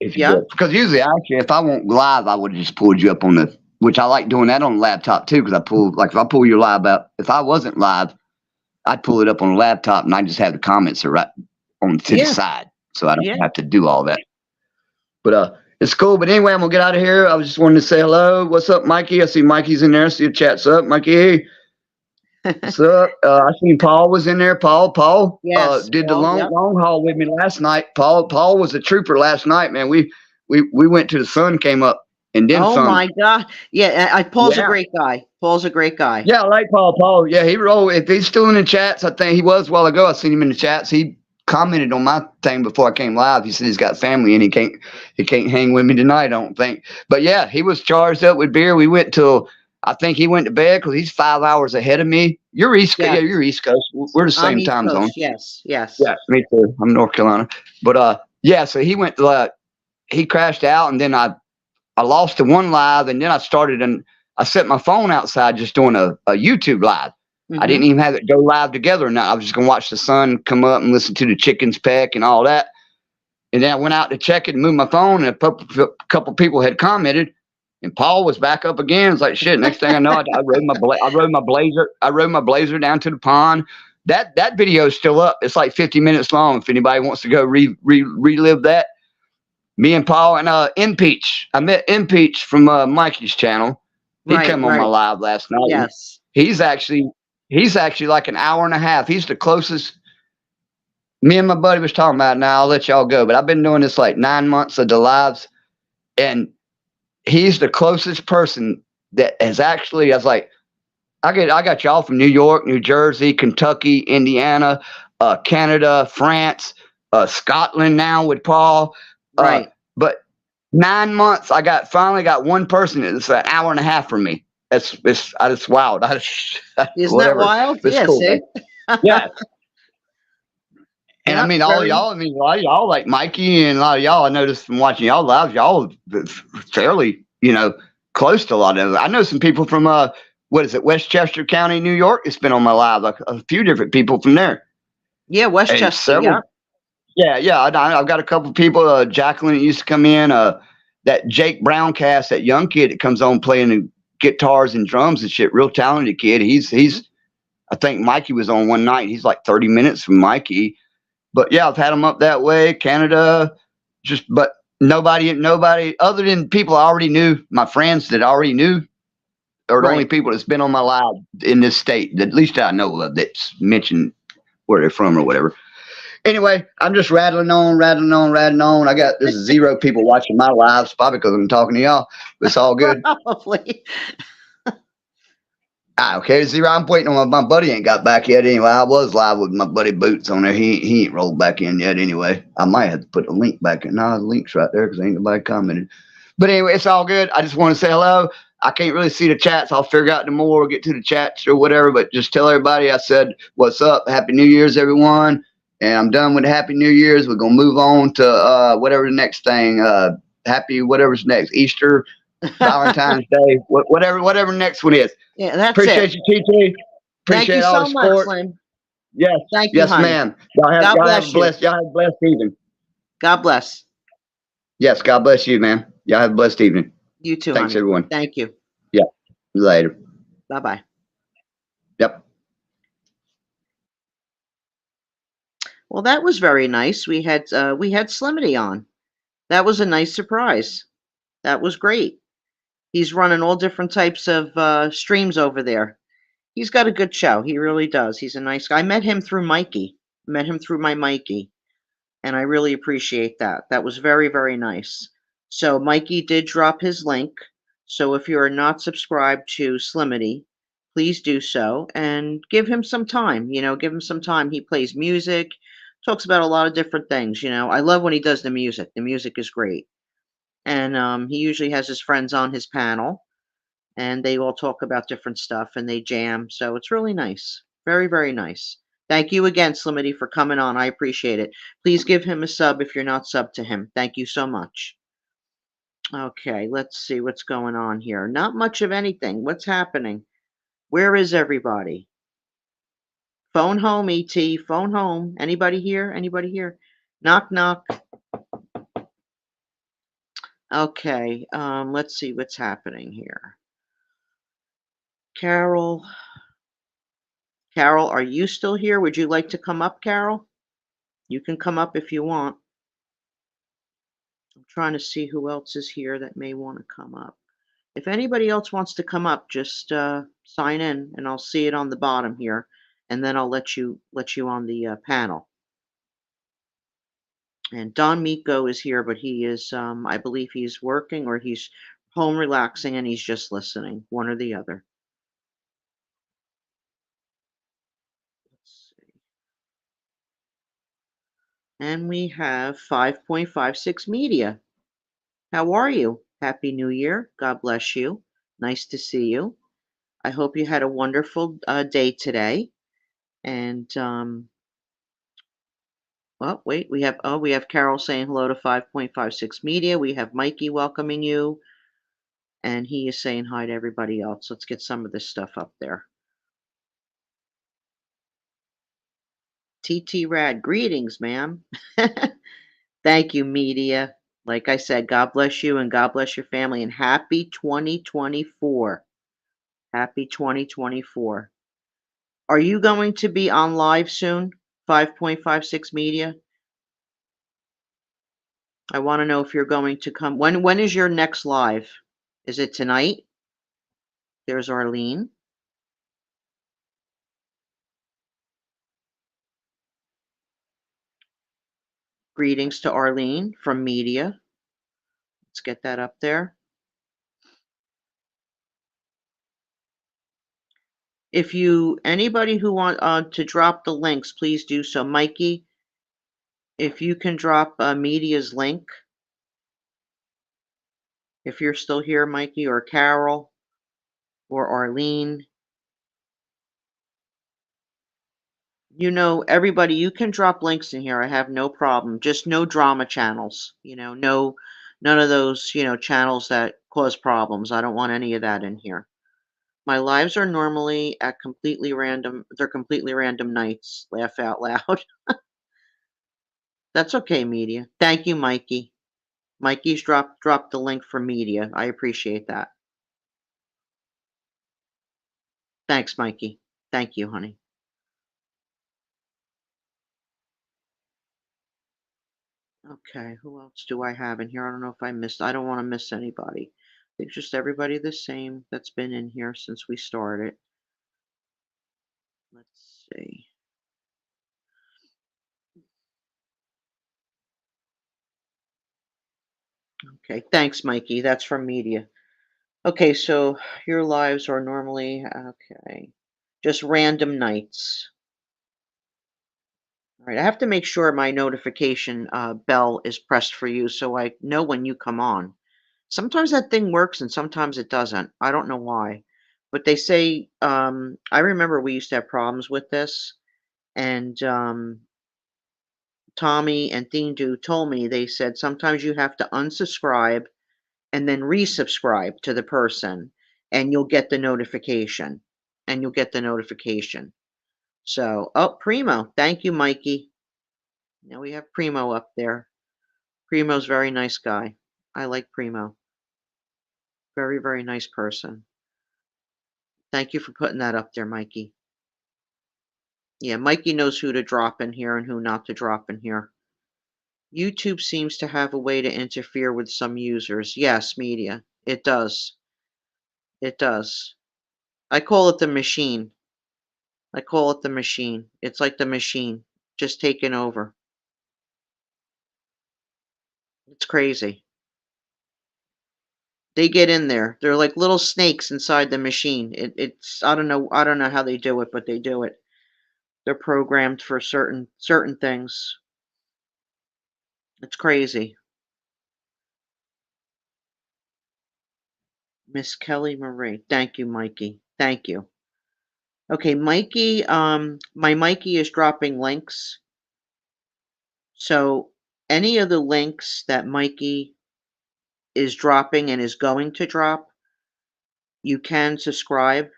Yeah. Because usually, actually, if I went live, I would have just pulled you up on which I like doing that on the laptop too. Because if I pull your live up, if I wasn't live, I'd pull it up on the laptop and I just have the comments right on to the side. So I don't have to do all that. But, it's cool, but anyway, I'm gonna get out of here. I was just wanting to say hello. What's up, Mikey? I see Mikey's in there. I see your chat's up, Mikey. What's up? I seen Paul was in there. Paul, yes, did the long haul with me last night. Paul was a trooper last night, man. We went to the sun came up and then some. Oh my God! Yeah, Paul's a great guy. Paul's a great guy. Yeah, I like Paul. Paul, yeah, he rolled. If he's still in the chats, I think he was a while ago. I seen him in the chats. He commented on my thing before I came live. He said he's got family and he can't hang with me tonight, I don't think. But yeah, he was charged up with beer. We went till I think he went to bed because he's 5 hours ahead of me. You're East Coast. Yeah, you're East Coast. We're the same time zone. Yes. Yeah, me too. I'm North Carolina. But yeah, so he went he crashed out and then I lost the one live and then I started and I set my phone outside just doing a YouTube live. I didn't even have it go live together. Now I was just gonna watch the sun come up and listen to the chickens peck and all that. And then I went out to check it and move my phone, and a couple people had commented, and Paul was back up again. It's like shit. Next thing I know, I rode my blazer down to the pond. That video is still up. It's like 50 minutes long. If anybody wants to go relive that, me and Paul and Impeach. I met Impeach from Mikey's channel. He came on my live last night. Yes, he's actually like an hour and a half. He's the closest. Me and my buddy was talking about it. Now I'll let y'all go, but I've been doing this like 9 months of the lives, and he's the closest person that has actually. I was like, I got y'all from New York, New Jersey, Kentucky, Indiana, Canada, France, Scotland now with Paul. Right. But 9 months. Finally got one person that's an hour and a half from me. It's wild. Isn't that Whatever. wild? It's Yeah, cool, see? man. Yeah. And I Yep, mean, all very. y'all, I mean, a lot of y'all, like Mikey and a lot of y'all, I noticed from watching y'all live, y'all fairly, close to a lot of it. I know some people from, what is it, Westchester County, New York. It's been on my live, like a few different people from there. Yeah, And Westchester, yeah. several, yeah. I've got a couple people, Jacqueline that used to come in, that Jake Browncast, that young kid that comes on playing the guitars and drums and shit, real talented kid. I think Mikey was on one night. He's like 30 minutes from Mikey. But yeah, I've had them up that way, Canada, but nobody other than people I already knew, my friends that I already knew, are the only Right. people that's been on my live in this state, at least I know of, that's mentioned where they're from or whatever. Anyway, I'm just rattling on. I got this 0 people watching my lives, probably because I'm talking to y'all. But it's all good. Probably. Okay, 0. I'm waiting on my buddy ain't got back yet. Anyway, I was live with my buddy Boots on there. He ain't rolled back in yet. Anyway, I might have to put the link back in. No, the link's right there because ain't nobody commented. But anyway, it's all good. I just want to say hello. I can't really see the chats. I'll figure out tomorrow. Get to the chats or whatever. But just tell everybody I said what's up. Happy New Year's, everyone. And I'm done with Happy New Year's. We're gonna move on to whatever the next thing. Happy whatever's next. Easter, Valentine's Day, whatever next one is. Yeah, that's Appreciate it. you, TT. Thank you Appreciate all so the much, support. Slim. Yes, Thank you, yes, honey. ma'am. God bless you. Y'all have a blessed evening. God bless. Yes, God bless you, man. Y'all have a blessed evening. You too, Thanks, honey. everyone. Thank you. Yeah. Later. Bye-bye. Yep. Well, that was very nice. We had Slimity on. That was a nice surprise. That was great. He's running all different types of streams over there. He's got a good show. He really does. He's a nice guy. I met him through Mikey. Met him through my Mikey, and I really appreciate that. That was very, very nice. So Mikey did drop his link. So if you are not subscribed to Slimity, please do so and give him some time. Give him some time. He plays music, talks about a lot of different things. I love when he does the music. The music is great. And he usually has his friends on his panel and they all talk about different stuff and they jam. So it's really nice. Very, very nice. Thank you again, Slimity, for coming on. I appreciate it. Please give him a sub if you're not sub to him. Thank you so much. Okay, let's see what's going on here. Not much of anything. What's happening? Where is everybody? Phone home, ET. Phone home. Anybody here? Anybody here? Knock, knock. Okay, let's see what's happening here. Carol. Carol, are you still here? Would you like to come up, Carol? You can come up if you want. I'm trying to see who else is here that may want to come up. If anybody else wants to come up, just sign in and I'll see it on the bottom here, and then I'll let you on the panel. And Don Miko is here, but he is, I believe he's working or he's home relaxing and he's just listening, one or the other. Let's see. And we have 5.56 Media. How are you? Happy New Year. God bless you. Nice to see you. I hope you had a wonderful day today. And well, wait, we have Carol saying hello to 5.56 Media. We have Mikey welcoming you, and he is saying hi to everybody else. Let's get some of this stuff up there. TT Rad, greetings, ma'am. Thank you, Media. Like I said, God bless you and God bless your family, and happy 2024. Happy 2024. Are you going to be on live soon? 5.56 Media? I want to know if you're going to come. When is your next live? Is it tonight? There's Arlene. Greetings to Arlene from Media. Let's get that up there. If anybody who want to drop the links, please do so. Mikey, if you can drop Media's link, If you're still here, Mikey or Carol or Arlene, everybody, you can drop links in here. I have no problem. Just no drama channels. No, none of those, channels that cause problems. I don't want any of that in here. My lives are normally at completely random. They're completely random nights. Laugh out loud. That's okay, media. Thank you, Mikey. Mikey's dropped the link for media. I appreciate that. Thanks, Mikey. Thank you, honey. Okay, who else do I have in here? I don't know if I missed. I don't want to miss anybody. I think just everybody the same that's been in here since we started. Let's see. Okay, thanks, Mikey. That's from media. Okay, so your lives are normally okay. Just random nights. All right, I have to make sure my notification bell is pressed for you so I know when you come on. Sometimes that thing works and sometimes it doesn't. I don't know why. But they say, I remember we used to have problems with this, and Tommy and Thindu told me, they said sometimes you have to unsubscribe and then resubscribe to the person, and you'll get the notification. And you'll get the notification. So, oh, Primo. Thank you, Mikey. Now we have Primo up there. Primo's very nice guy. I like Primo. Very, very nice person. Thank you for putting that up there, Mikey. Yeah, Mikey knows who to drop in here and who not to drop in here. YouTube seems to have a way to interfere with some users. Yes, media. It does. It does. I call it the machine. I call it the machine. It's like the machine just taking over. It's crazy. They get in there. They're like little snakes inside the machine. It's I don't know how they do it, but they do it. They're programmed for certain things. It's crazy. Miss Kelly Marie. Thank you, Mikey. Thank you. Okay, Mikey, my Mikey is dropping links. So any of the links that Mikey is dropping and is going to drop, you can subscribe,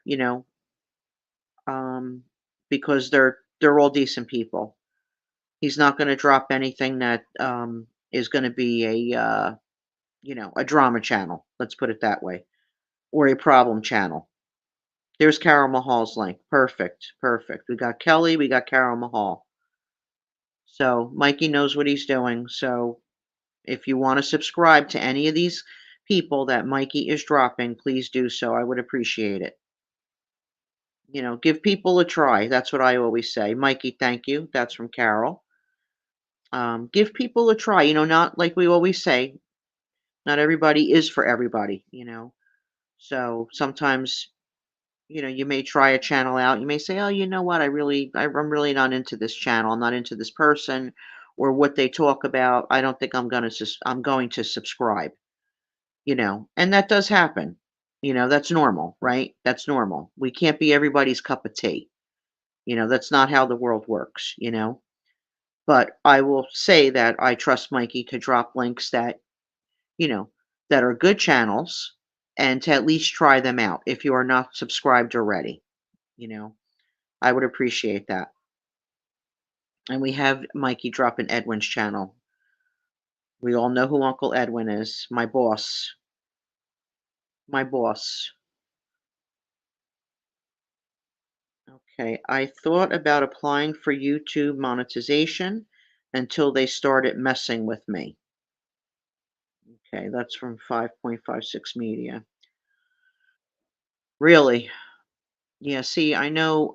um, because they're all decent people. He's not going to drop anything that is going to be a drama channel. Let's put it that way, or a problem channel. There's Carol Mahal's link. Perfect, perfect. We got Kelly. We got Carol Mahal. So Mikey knows what he's doing. So if you want to subscribe to any of these people that Mikey is dropping, please do so. I would appreciate it. Give people a try. That's what I always say. Mikey, thank you. That's from Carol. Give people a try. Not like we always say, not everybody is for everybody. So sometimes, you may try a channel out. You may say, oh, you know what? I'm really not into this channel. I'm not into this person or what they talk about. I don't think I'm going to subscribe. And that does happen. That's normal, right? That's normal. We can't be everybody's cup of tea. That's not how the world works. But I will say that I trust Mikey to drop links you know, that are good channels and to at least try them out if you are not subscribed already. You know, I would appreciate that. And we have Mikey dropping Edwin's channel. We all know who Uncle Edwin is. My boss. My boss. Okay, I thought about applying for YouTube monetization until they started messing with me. Okay, that's from 5.56 Media. Really? Yeah, see, I know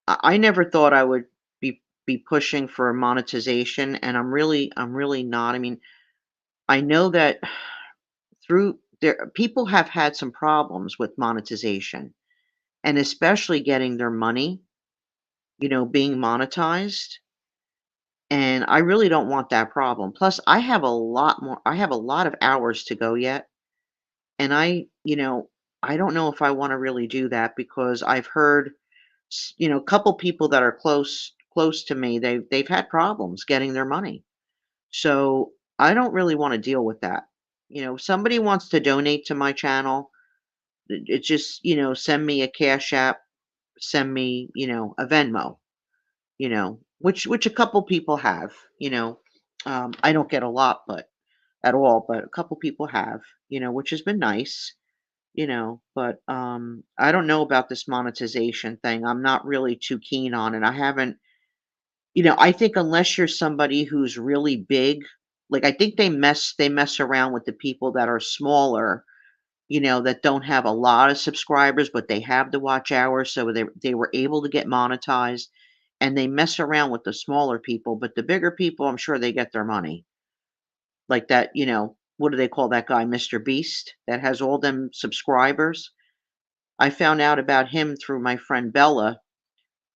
I never thought I would be pushing for monetization, and I'm really not. I mean, I know that through there people have had some problems with monetization, and especially getting their money, being monetized. And I really don't want that problem. Plus, I have a lot of hours to go yet. And I don't know if I want to really do that because I've heard, a couple people that are close to me, they've had problems getting their money. So I don't really want to deal with that. If somebody wants to donate to my channel, it just, send me a Cash App, send me, a Venmo, which a couple people have, I don't get a lot, but at all, but a couple people have, which has been nice, but I don't know about this monetization thing. I'm not really too keen on it. I haven't, I think unless you're somebody who's really big, like I think they mess around with the people that are smaller, that don't have a lot of subscribers, but they have the watch hours, so they were able to get monetized, and they mess around with the smaller people, but the bigger people, I'm sure they get their money. Like that, what do they call that guy, Mr. Beast, that has all them subscribers? I found out about him through my friend Bella,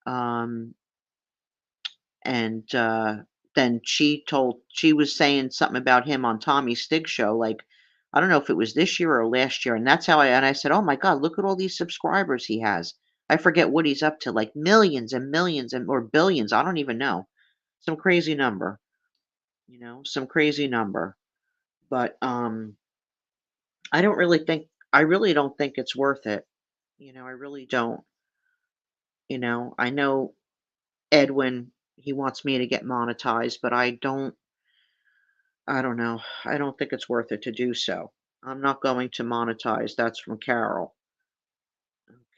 um, and then she was saying something about him on Tommy Stig show, like, I don't know if it was this year or last year, and that's how I said, "Oh my god, look at all these subscribers he has." I forget what he's up to, like millions and millions and or billions, I don't even know. Some crazy number, some crazy number. But I really don't think it's worth it. I really don't. I know Edwin, he wants me to get monetized, but I don't know. I don't think it's worth it to do so. I'm not going to monetize. That's from Carol.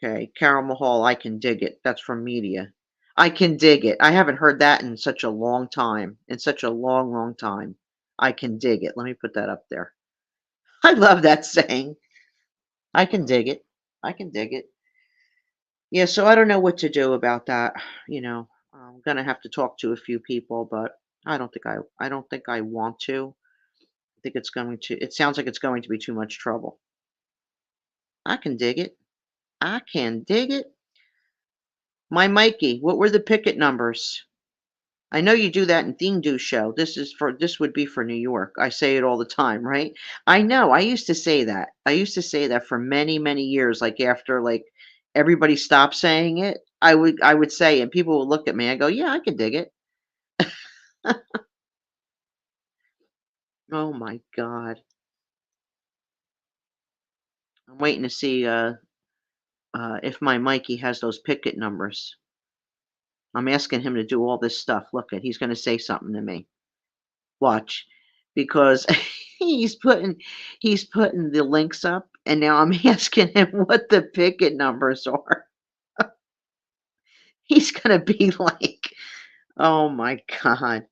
Okay. Carol Mahal, I can dig it. That's from media. I can dig it. I haven't heard that in such a long time. In such a long, long time. I can dig it. Let me put that up there. I love that saying. I can dig it. I can dig it. Yeah, so I don't know what to do about that. I'm gonna have to talk to a few people, but I don't think I want to. I think it sounds like it's going to be too much trouble. I can dig it. I can dig it. My Mikey, what were the picket numbers? I know you do that in Theme Do Show. This would be for New York. I say it all the time, right? I know. I used to say that. I used to say that for many, many years. Like after everybody stopped saying it, I would say, and people would look at me. I go, yeah, I can dig it. Oh my God. I'm waiting to see if my Mikey has those picket numbers. I'm asking him to do all this stuff. Look at, he's going to say something to me. Watch, because he's putting he's putting the links up, and now I'm asking him what the picket numbers are. He's going to be like, oh my God.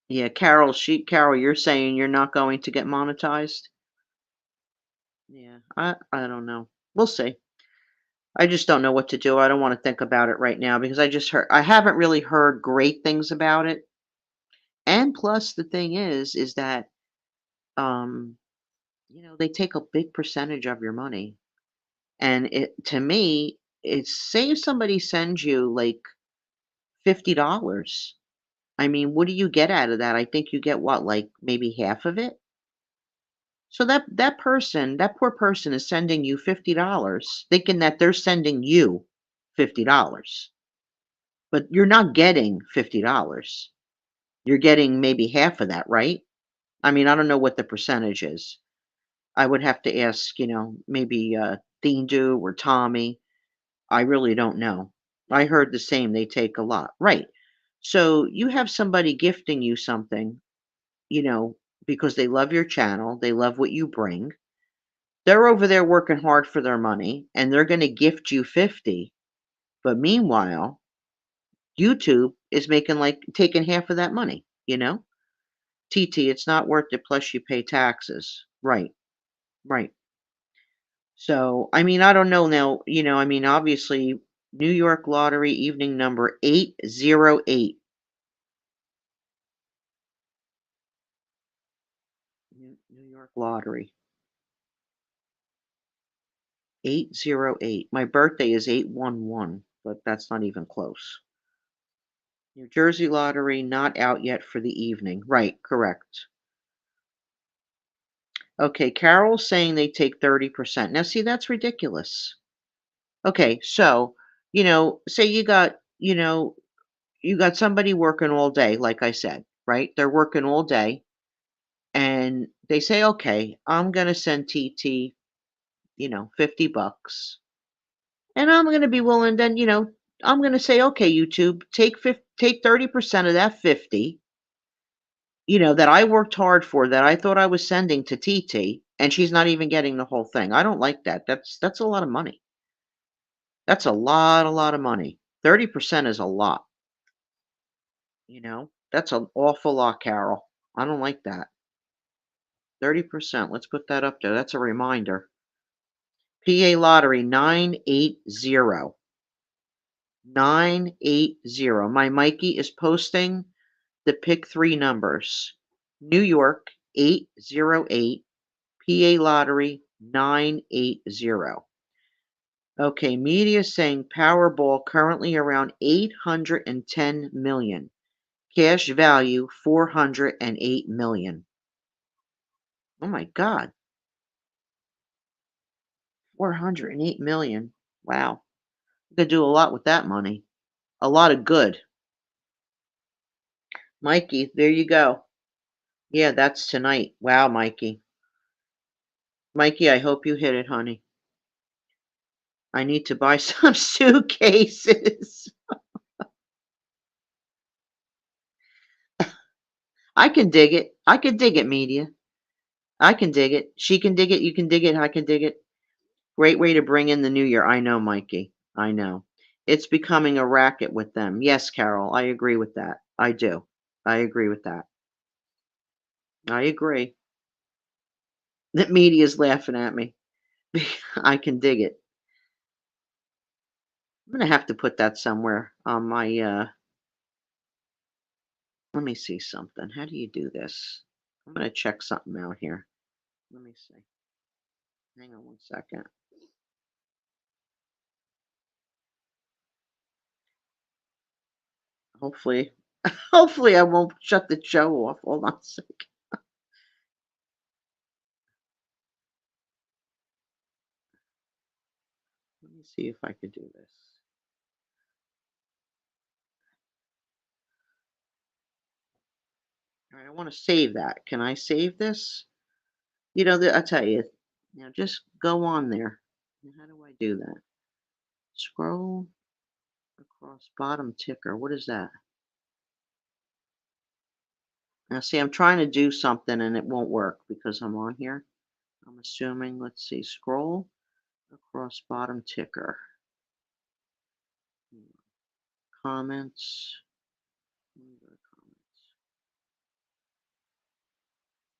Yeah, Carol, you're saying you're not going to get monetized? Yeah, I don't know. We'll see. I just don't know what to do. I don't want to think about it right now because I haven't really heard great things about it. And plus the thing is that um, they take a big percentage of your money. And to me, it's say if somebody sends you like $50. I mean, what do you get out of that? I think you get what, like maybe half of it? So that poor person is sending you $50, thinking that they're sending you $50. But you're not getting $50. You're getting maybe half of that, right? I mean, I don't know what the percentage is. I would have to ask, maybe Dean or Tommy. I really don't know. I heard the same, they take a lot. Right. So you have somebody gifting you something, you know, because they love your channel, they love what you bring. They're over there working hard for their money and they're going to gift you 50. But meanwhile, YouTube is making like taking half of that money. TT, it's not worth it. Plus you pay taxes. Right. Right. So, I mean, I don't know now, I mean, obviously, New York Lottery evening number 808. New York Lottery. 808. My birthday is 811, but that's not even close. New Jersey Lottery not out yet for the evening. Right, correct. Okay, Carol's saying they take 30%. Now, see, that's ridiculous. Okay, so, say you got somebody working all day, like I said, right? They're working all day and they say, okay, I'm going to send TT, $50. And I'm going to be willing, then, I'm going to say, okay, YouTube, take 30% of that 50, that I worked hard for, that I thought I was sending to TT, and she's not even getting the whole thing. I don't like that. That's a lot of money. That's a lot of money. 30% is a lot, That's an awful lot, Carol. I don't like that. 30%. Let's put that up there. That's a reminder. PA Lottery 980. 980. My Mikey is posting the pick three numbers. New York 808. PA Lottery 980. Okay, media saying Powerball currently around 810 million. Cash value 408 million. Oh my God. 408 million. Wow. You could do a lot with that money. A lot of good. Mikey, there you go. Yeah, that's tonight. Wow, Mikey. Mikey, I hope you hit it, honey. I need to buy some suitcases. I can dig it. I can dig it, media. I can dig it. She can dig it. You can dig it. I can dig it. Great way to bring in the new year. I know, Mikey. I know. It's becoming a racket with them. Yes, Carol, I agree with that. I do. I agree with that. I agree. The media's laughing at me. I can dig it. I'm gonna have to put that somewhere on my let me see something. How do you do this? I'm gonna check something out here. Let me see. Hang on one second. Hopefully, hopefully I won't shut the show off. Hold on a sec. Let me see if I could do this. All right, I want to save that. Can I save this? I tell you, just go on there. How do I do that? Scroll across bottom ticker. What is that? Now, see, I'm trying to do something and it won't work because I'm on here. I'm assuming. Let's see. Scroll across bottom ticker. Comments. Let me go to comments.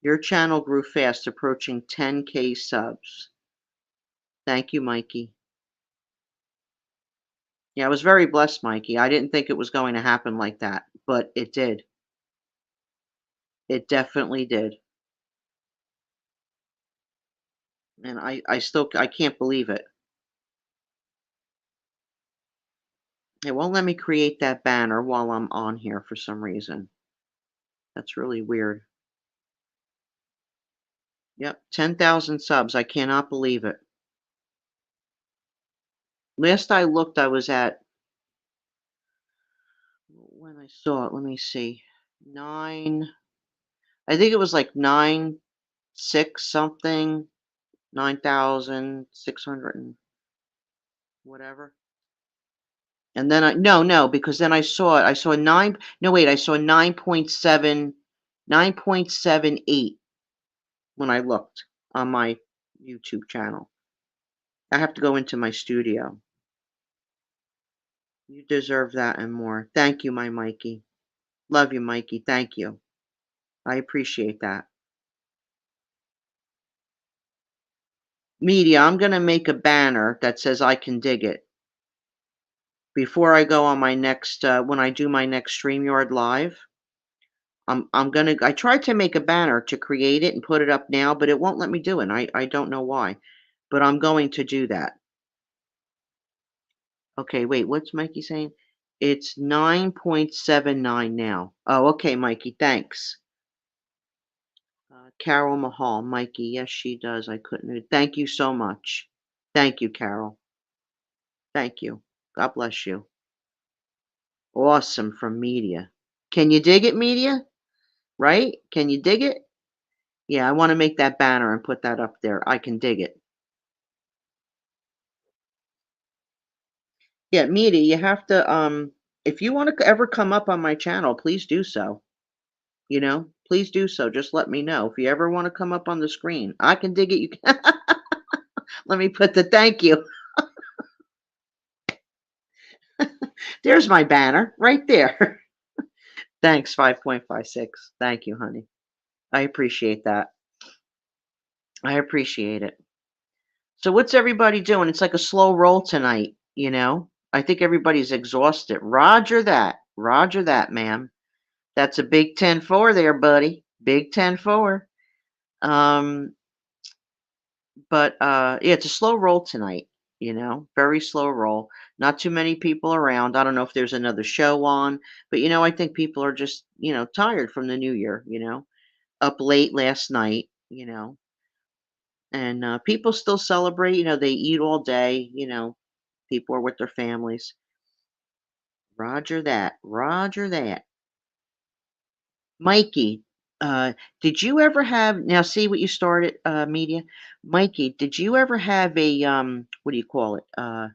Your channel grew fast, approaching 10K subs. Thank you, Mikey. Yeah, I was very blessed, Mikey. I didn't think it was going to happen like that, but it did. It definitely did. And I can't believe it. It won't let me create that banner while I'm on here for some reason. That's really weird. Yep, 10,000 subs. I cannot believe it. Last I looked, I was at, when I saw it, let me see, I think it was like 9,600 something, 9,600 and whatever. And then no, because then I saw nine, no, wait, I saw 9.78 when I looked on my YouTube channel. I have to go into my studio. You deserve that and more. Thank you, my Mikey. Love you, Mikey. Thank you. I appreciate that. Media, I'm going to make a banner that says I can dig it. Before I go on my next, when I do my next StreamYard Live, I tried to make a banner to create it and put it up now, but it won't let me do it. I don't know why. but I'm going to do that. Okay, wait, what's Mikey saying? It's 9.79 now. Oh, okay, Mikey, thanks. Carol Mahal, Mikey, yes, she does. I couldn't. Thank you so much. Thank you, Carol. Thank you. God bless you. Awesome from Media. Can you dig it, Media? Right? Can you dig it? Yeah, I want to make that banner and put that up there. I can dig it. Yeah, Media, you have to if you want to ever come up on my channel, please do so. Please do so. Just let me know. If you ever want to come up on the screen, I can dig it. You can let me put the thank you. There's my banner right there. Thanks, 5.56. Thank you, honey. I appreciate that. I appreciate it. So what's everybody doing? It's like a slow roll tonight. I think everybody's exhausted. Roger that. Roger that, ma'am. That's a big 10-4 there, buddy. Big 10-4. Um, but yeah, it's a slow roll tonight. Very slow roll. Not too many people around. I don't know if there's another show on, but I think people are just tired from the new year. Up late last night. And people still celebrate. They eat all day. People are with their families. Roger that. Roger that. Mikey, did you ever have now see what you started, Media? Mikey, did you ever have a, what do you call it? A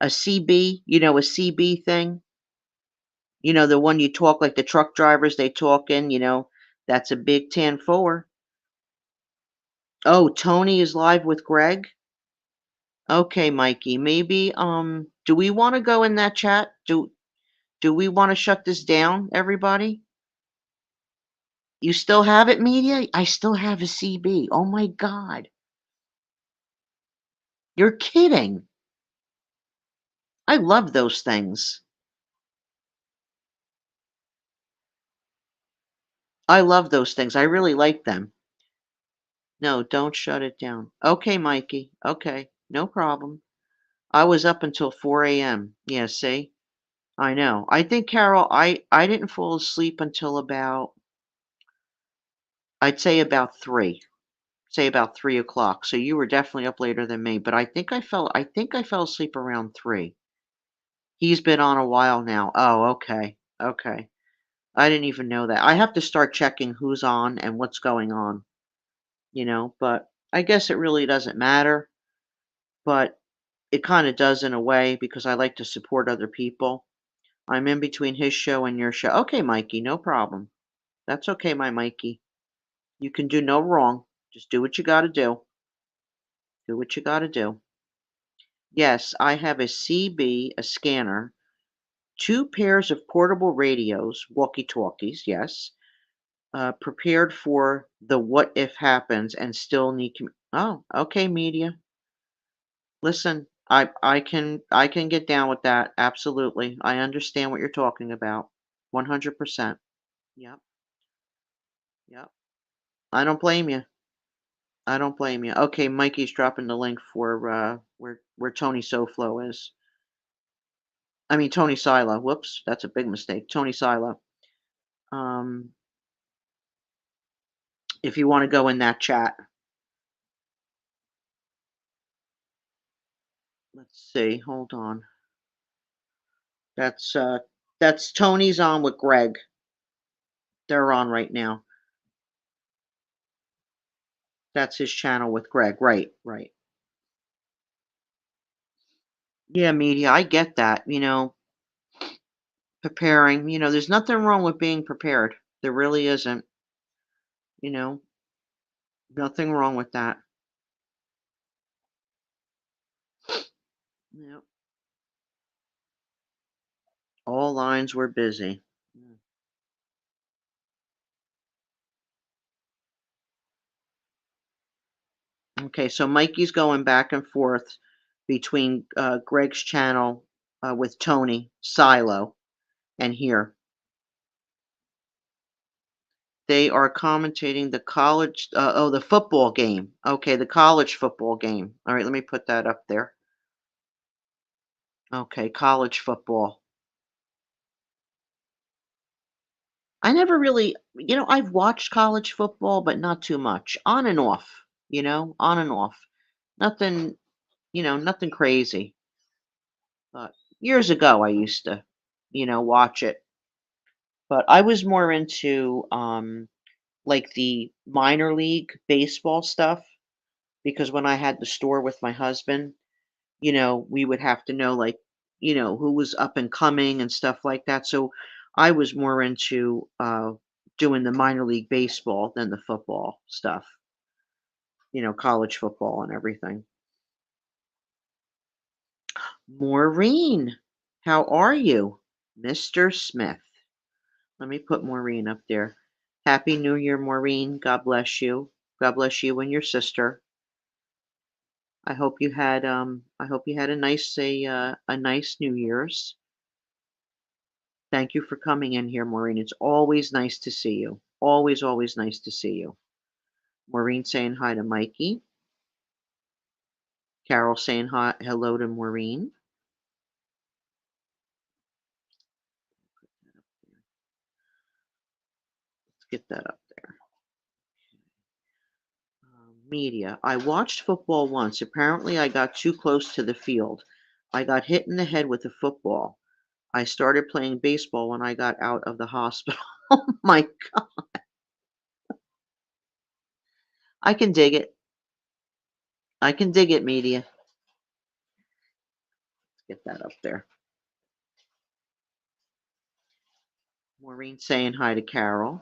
CB, a CB thing? The one you talk like the truck drivers, they talk in, that's a big 10-4. Oh, Tony is live with Greg? Okay, Mikey, maybe, do we wanna go in that chat? Do we wanna shut this down, everybody? You still have it, Media? I still have a CB. Oh my god. You're kidding. I love those things. I love those things. I really like them. No, don't shut it down. Okay, Mikey. Okay, no problem. I was up until 4 a.m. Yeah, see? I know. I think, Carol, I didn't fall asleep until I'd say about 3. Say about 3 o'clock. So you were definitely up later than me, but I think I fell asleep around 3. He's been on a while now. Oh, okay. Okay. I didn't even know that. I have to start checking who's on and what's going on, but I guess it really doesn't matter, but it kind of does in a way because I like to support other people. I'm in between his show and your show. Okay, Mikey, no problem. That's okay, my Mikey. You can do no wrong. Just do what you got to do. Do what you got to do. Yes, I have a CB, a scanner, 2 pairs of portable radios, walkie-talkies, yes, prepared for the what if happens and still need oh, okay, Media. Listen, I can get down with that. Absolutely. I understand what you're talking about. 100%. Yep. Yep. I don't blame you. I don't blame you. Okay, Mikey's dropping the link for where Tony Soflo is. I mean Tony Silo. Whoops, that's a big mistake. Tony Silo. Um if you want to go in that chat. Let's see. Hold on. That's uh that's Tony's on with Greg. They're on right now. That's his channel with Greg. Right, right. Yeah, Media, I get that. Preparing, there's nothing wrong with being prepared. There really isn't, you know, nothing wrong with that. Yep. All lines were busy. Mm. Okay, so Mikey's going back and forth between Greg's channel with Tony Silo and here. They are commentating the college, the football game. Okay, the college football game. All right, let me put that up there. Okay, college football. I never really, I've watched college football, but not too much. On and off, on and off. Nothing, nothing crazy. But years ago, I used to, watch it. But I was more into like the minor league baseball stuff because when I had the store with my husband, we would have to know like, who was up and coming and stuff like that. So I was more into doing the minor league baseball than the football stuff, college football and everything. Maureen, how are you? Mr. Smith. Let me put Maureen up there. Happy New Year, Maureen. God bless you. God bless you and your sister. I hope you had a nice New Year's. Thank you for coming in here, Maureen. It's always nice to see you. Always, always nice to see you. Maureen saying hi to Mikey. Carol saying hi, hello to Maureen. Let's get that up there. Media. I watched football once. Apparently, I got too close to the field. I got hit in the head with a football. I started playing baseball when I got out of the hospital. Oh my God. I can dig it. I can dig it, media. Get that up there. Maureen saying hi to Carol.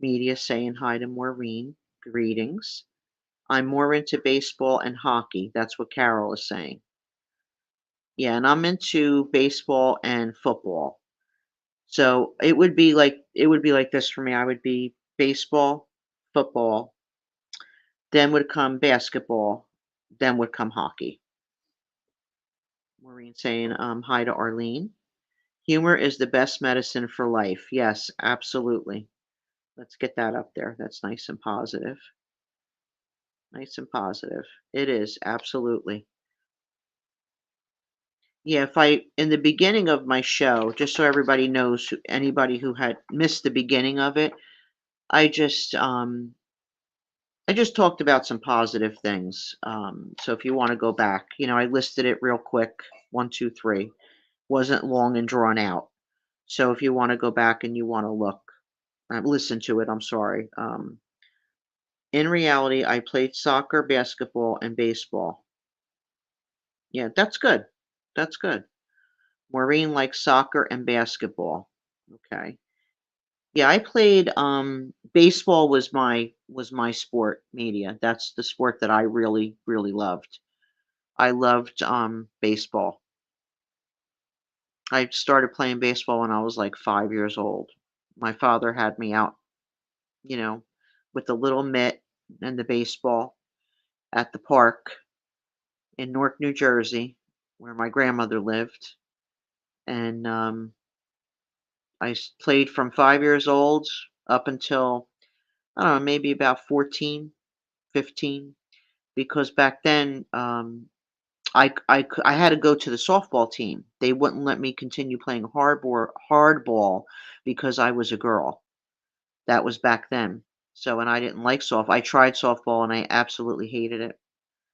Media saying hi to Maureen. Greetings. I'm more into baseball and hockey. That's what Carol is saying. Yeah, and I'm into baseball and football. So it would be like this for me. I would be baseball, football, then would come basketball, then would come hockey. Maureen saying hi to Arlene. Humor is the best medicine for life. Yes, absolutely. Let's get that up there. That's nice and positive. Nice and positive. It is, absolutely. Yeah, if I in the beginning of my show, just so everybody knows, anybody who had missed the beginning of it, I just I just talked about some positive things. So if you want to go back, I listed it real quick. One, two, three. Wasn't long and drawn out. So if you want to go back and you want to look, listen to it, I'm sorry. In reality, I played soccer, basketball, and baseball. Yeah, that's good. That's good. Maureen likes soccer and basketball. Okay. Yeah, I played baseball was my sport media. That's the sport that I really, really loved. I loved baseball. I started playing baseball when I was like 5 years old. My father had me out, you know, with the little mitt and the baseball at the park in Newark, New Jersey, where my grandmother lived. And played from 5 years old up until, I don't know, maybe about 14, 15, because back then I had to go to the softball team. They wouldn't let me continue playing hardball because I was a girl. That was back then. So, and I didn't like I tried softball and I absolutely hated it.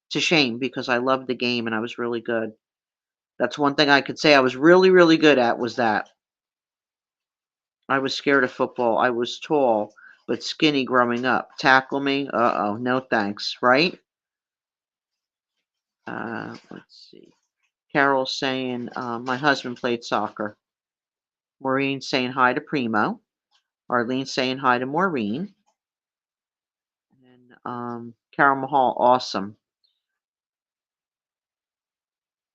It's a shame because I loved the game and I was really good. That's one thing I could say I was really, really good at was that. I was scared of football. I was tall but skinny growing up. Tackle me? Uh-oh, no thanks, right? Let's see. Carol saying, my husband played soccer. Maureen saying hi to Primo. Arlene saying hi to Maureen. And Carol Mahal, awesome.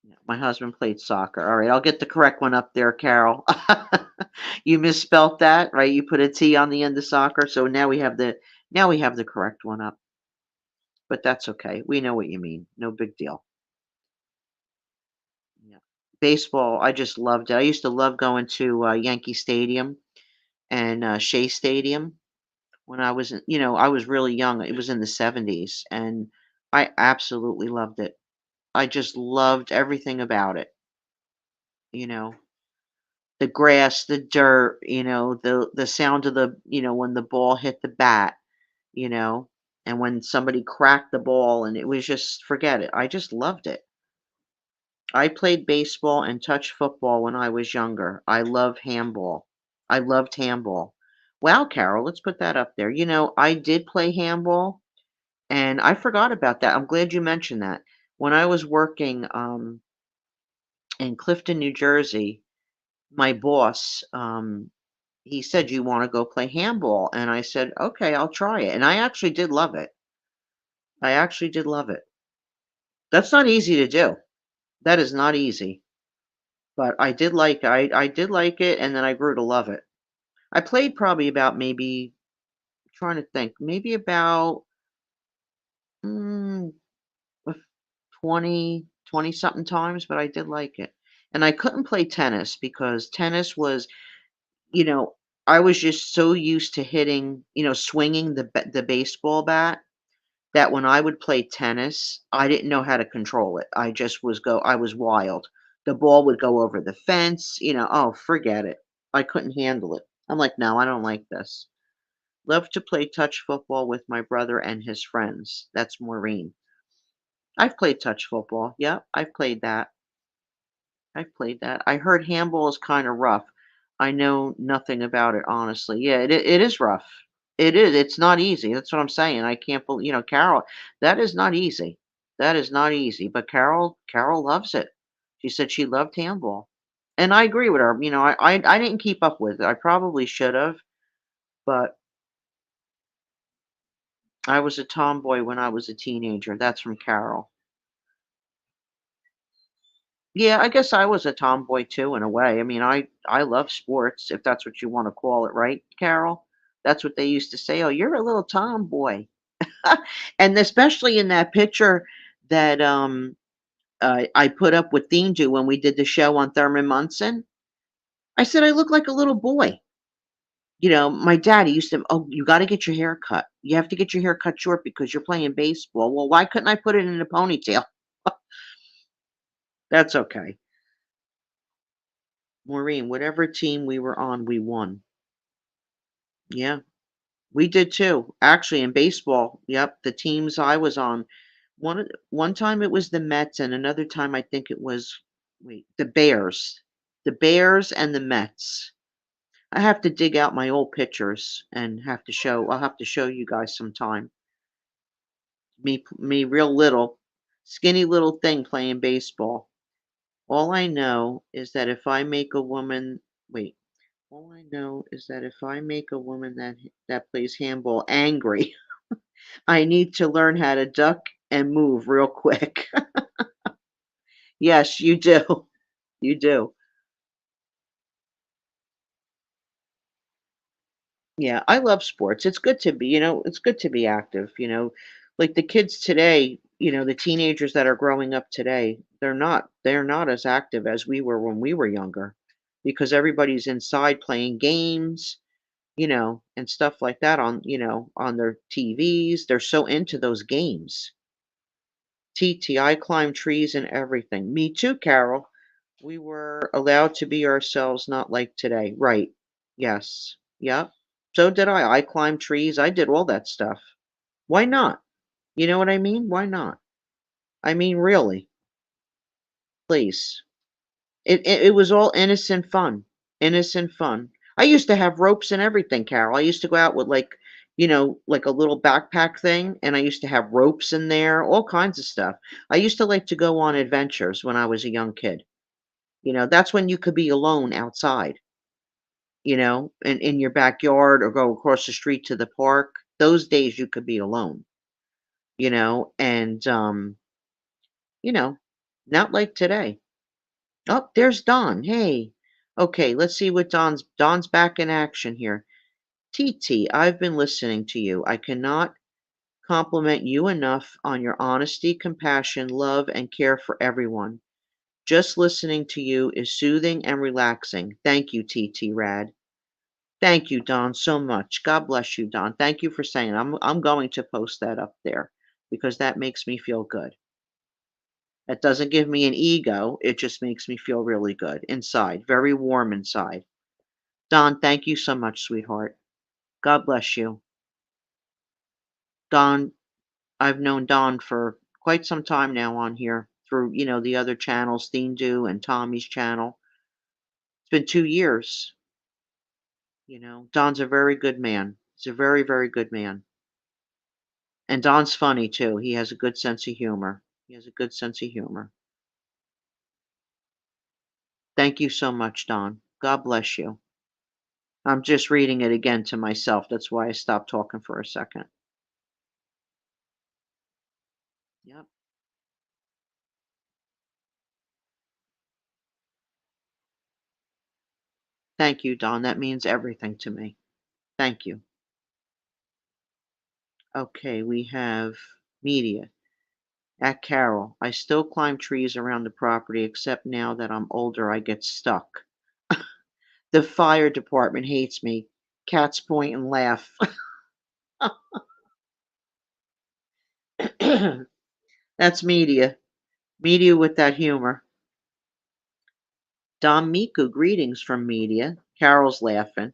Yeah, my husband played soccer. All right, I'll get the correct one up there, Carol. You misspelt that, right? You put a T on the end of soccer, so now we have the correct one up. But that's okay. We know what you mean. No big deal. Yeah. Baseball, I just loved it. I used to love going to Yankee Stadium and Shea Stadium. when I was in, I was really young. It was in the 70s, and I absolutely loved it. I just loved everything about it, you know. The grass, the dirt, the sound of when the ball hit the bat, you know, and when somebody cracked the ball and it was just forget it. I just loved it. I played baseball and touch football when I was younger. I love handball. I loved handball. Wow, Carol, let's put that up there. I did play handball and I forgot about that. I'm glad you mentioned that. When I was working in Clifton, New Jersey, my boss, he said, "You want to go play handball?" And I said, "Okay, I'll try it." And I actually did love it. I actually did love it. That's not easy to do. That is not easy. But I did like it, and then I grew to love it. I played probably about maybe trying to think, maybe about, mm, a 20 something times, but I did like it. And I couldn't play tennis because tennis was, you know, I was just so used to hitting, swinging the baseball bat that when I would play tennis, I didn't know how to control it. I was wild. The ball would go over the fence, oh, forget it. I couldn't handle it. I'm like, "No, I don't like this." Love to play touch football with my brother and his friends. That's Maureen. I've played touch football. Yeah, I've played that. I've played that. I heard handball is kind of rough. I know nothing about it, honestly. Yeah, it is rough. It is. It's not easy. That's what I'm saying. I can't believe, Carol, that is not easy. That is not easy. But Carol loves it. She said she loved handball. And I agree with her. I didn't keep up with it. I probably should have, but I was a tomboy when I was a teenager. That's from Carol. Yeah, I guess I was a tomboy too in a way. I mean, I love sports, if that's what you wanna call it, right, Carol? That's what they used to say, "Oh, you're a little tomboy." And especially in that picture that, I put up with Theme when we did the show on Thurman Munson. I said, "I look like a little boy." My daddy used to, "Oh, you gotta get your hair cut. You have to get your hair cut short because you're playing baseball." Well, why couldn't I put it in a ponytail? That's okay. Maureen, whatever team we were on, we won. Yeah, we did too. Actually, in baseball, yep, the teams I was on, one time it was the Mets, and another time I think it was, wait, the Bears. The Bears and the Mets. I have to dig out my old pictures and I'll have to show you guys sometime. Me real little, skinny little thing playing baseball. All I know is that if I make a woman wait, all I know is that if I make a woman that plays handball angry, I need to learn how to duck and move real quick. Yes, you do. You do. Yeah, I love sports. It's good to be, it's good to be active, Like the kids today, the teenagers that are growing up today, they're not as active as we were when we were younger because everybody's inside playing games, and stuff like that on their TVs. They're so into those games. TT, I climb trees and everything. Me too, Carol. We were allowed to be ourselves, not like today. Right. Yes. Yep. So did I. I climbed trees. I did all that stuff. Why not? You know what I mean? Why not? I mean, really, please. It was all innocent fun. Innocent fun. I used to have ropes and everything, Carol. I used to go out with like a little backpack thing, and I used to have ropes in there, all kinds of stuff. I used to like to go on adventures when I was a young kid. That's when you could be alone outside, in your backyard or go across the street to the park. Those days you could be alone, and you know, not like today. Oh, there's Don. Hey. Okay, let's see what Don's back in action here. TT, I've been listening to you. I cannot compliment you enough on your honesty, compassion, love, and care for everyone. Just listening to you is soothing and relaxing. Thank you, TT Rad. Thank you, Don, so much. God bless you, Don. Thank you for saying I'm going to post that up there because that makes me feel good. That doesn't give me an ego, it just makes me feel really good inside, very warm inside. Don, thank you so much, sweetheart. God bless you. Don, I've known Don for quite some time now on here through, the other channels, Dean and Tommy's channel. It's been 2 years, Don's a very good man. He's a very, very good man. And Don's funny too. He has a good sense of humor. He has a good sense of humor. Thank you so much, Don. God bless you. I'm just reading it again to myself. That's why I stopped talking for a second. Yep. Thank you, Don. That means everything to me. Thank you. Okay, we have media. At Carol, I still climb trees around the property, except now that I'm older, I get stuck. The fire department hates me. Cats point and laugh. That's media. Media with that humor. Don Miku, greetings from media. Carol's laughing.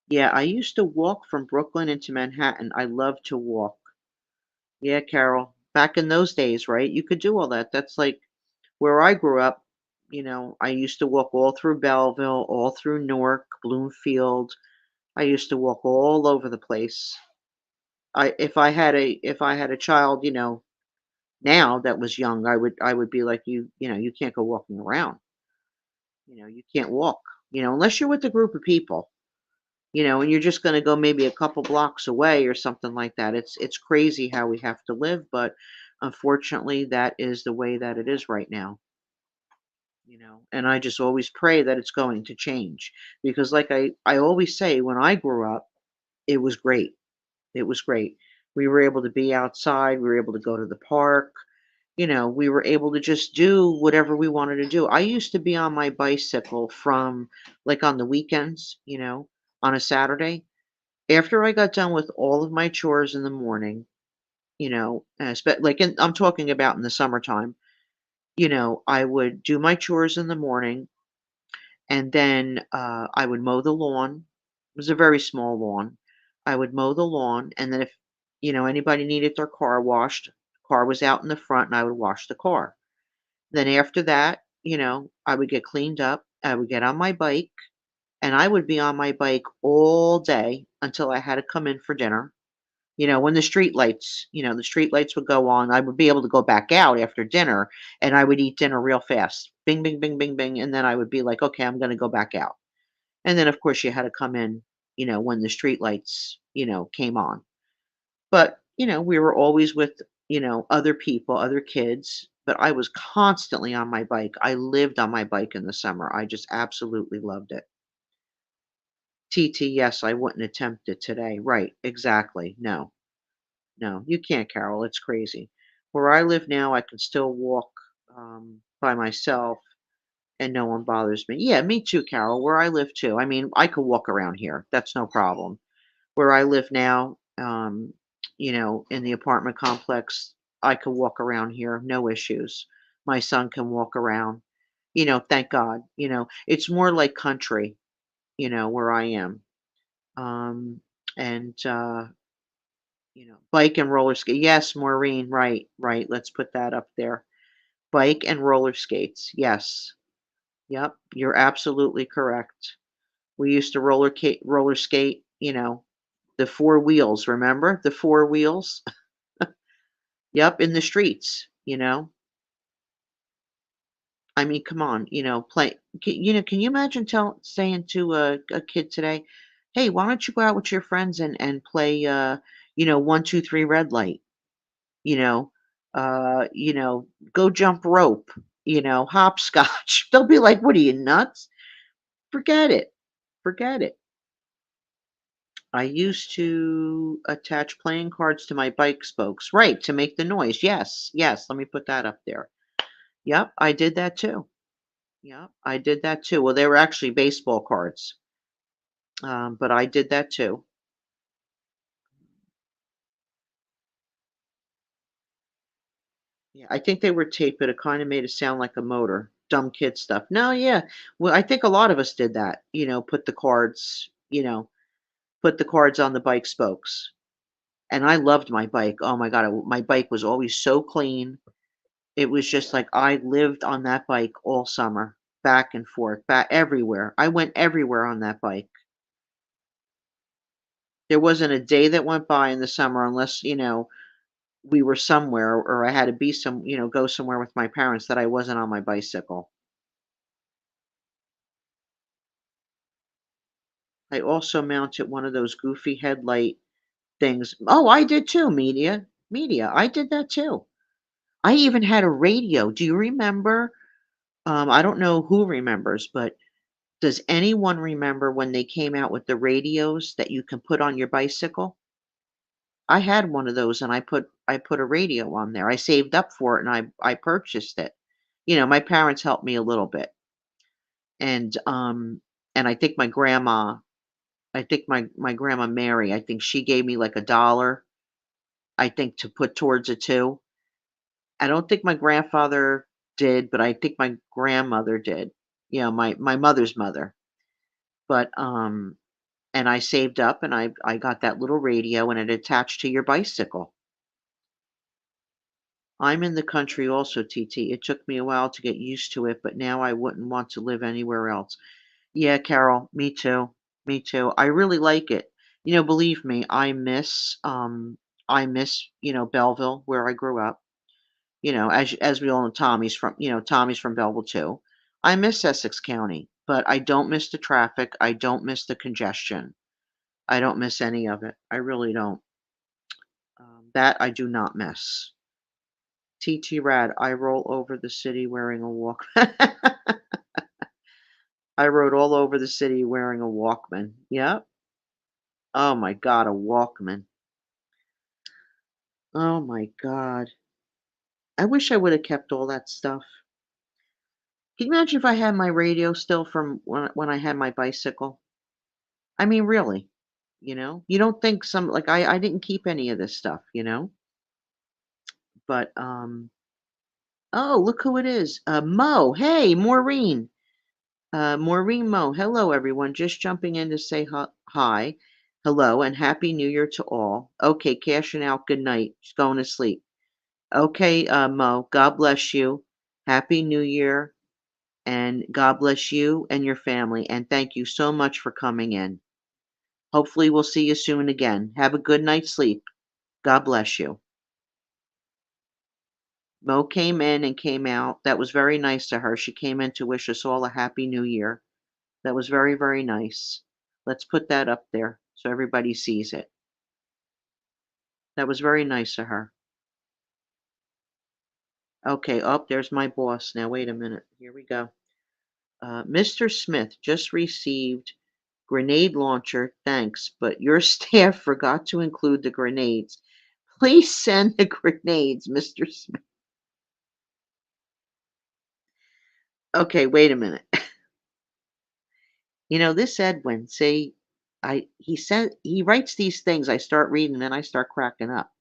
Yeah, I used to walk from Brooklyn into Manhattan. I love to walk. Yeah, Carol. Back in those days, right? You could do all that. That's like where I grew up. I used to walk all through Belleville, all through Newark, Bloomfield. I used to walk all over the place. If I had a child, now that was young, I would be like you can't go walking around. You can't walk, unless you're with a group of people. And you're just gonna go maybe a couple blocks away or something like that. It's crazy how we have to live, but unfortunately, that is the way that it is right now. And I just always pray that it's going to change because, like I always say, when I grew up, it was great. It was great. We were able to be outside. We were able to go to the park. We were able to just do whatever we wanted to do. I used to be on my bicycle from like on the weekends, on a Saturday. After I got done with all of my chores in the morning, I'm talking about in the summertime, I would do my chores in the morning and then I would mow the lawn. It was a very small lawn. I would mow the lawn, and then if anybody needed their car washed, car was out in the front, and I would wash the car. Then after that, I would get cleaned up. I would get on my bike, and I would be on my bike all day until I had to come in for dinner. When the street lights would go on, I would be able to go back out after dinner and I would eat dinner real fast. Bing, bing, bing, bing, bing. And then I would be like, okay, I'm going to go back out. And then, of course, you had to come in, when the street lights, came on. But, we were always with, other people, other kids. But I was constantly on my bike. I lived on my bike in the summer. I just absolutely loved it. TT, yes, I wouldn't attempt it today. Right. Exactly. No. No, you can't, Carol, it's crazy. Where I live now, I can still walk, by myself and no one bothers me. Yeah, me too, Carol, where I live too. I mean, I could walk around here, that's no problem. Where I live now, in the apartment complex, I could walk around here, no issues. My son can walk around, thank God, it's more like country, where I am. Um, and, bike and roller skate. Yes, Maureen, right, right. Let's put that up there. Bike and roller skates. Yes. Yep, you're absolutely correct. We used to roller skate, the four wheels, remember? The four wheels? Yep, in the streets, I mean, come on, can you imagine saying to a kid today, "Hey, why don't you go out with your friends and play 1, 2, 3 red light?" you know, you know, go jump rope, hopscotch. They'll be like, "What are you nuts? Forget it. Forget it." I used to attach playing cards to my bike spokes. Right, to make the noise. Yes, yes. Let me put that up there. Yep, I did that too. Yep, I did that too. Well, they were actually baseball cards. But I did that too. Yeah, I think they were taped, but it kind of made it sound like a motor. Dumb kid stuff. No, yeah. Well, I think a lot of us did that. Put the cards, put the cards on the bike spokes. And I loved my bike. Oh my God, my bike was always so clean. It was just like I lived on that bike all summer, back and forth, back everywhere. I went everywhere on that bike. There wasn't a day that went by in the summer unless, we were somewhere or I had to be go somewhere with my parents that I wasn't on my bicycle. I also mounted one of those goofy headlight things. Oh, I did too, media. Media. I did that too. I even had a radio. Do you remember? I don't know who remembers, but does anyone remember when they came out with the radios that you can put on your bicycle? I had one of those and I put a radio on there. I saved up for it and I purchased it. My parents helped me a little bit. And I think my grandma Mary, I think she gave me like $1, I think, to put towards it too. I don't think my grandfather did, but I think my grandmother did. My mother's mother. But and I saved up and I got that little radio and it attached to your bicycle. I'm in the country also, TT. It took me a while to get used to it, but now I wouldn't want to live anywhere else. Yeah, Carol, me too. Me too. I really like it. Believe me, I miss, Belleville where I grew up. As we all know, Tommy's from Belleville too. I miss Essex County, but I don't miss the traffic. I don't miss the congestion. I don't miss any of it. I really don't. That I do not miss. TT Rad, I roll over the city wearing a walk. I rode all over the city wearing a Walkman. Yep. Oh my God, a Walkman. Oh my God. I wish I would have kept all that stuff. Can you imagine if I had my radio still from when I had my bicycle? I mean, really, you don't think like I didn't keep any of this stuff, but oh, look who it is. Mo. Hey, Maureen. Maureen Mo. Hello, everyone. Just jumping in to say hi. Hello, and happy new year to all. Okay, cashing out. Good night. Just going to sleep. Okay, Mo. God bless you. Happy new year, and God bless you and your family. And thank you so much for coming in. Hopefully, we'll see you soon again. Have a good night's sleep. God bless you. Mo came in and came out. That was very nice to her. She came in to wish us all a happy new year. That was very, very nice. Let's put that up there so everybody sees it. That was very nice of her. Okay, oh, there's my boss. Now, wait a minute. Here we go. Mr. Smith just received grenade launcher. Thanks, but your staff forgot to include the grenades. Please send the grenades, Mr. Smith. Okay, wait a minute. This Edwin, see, he writes these things. I start reading, then I start cracking up.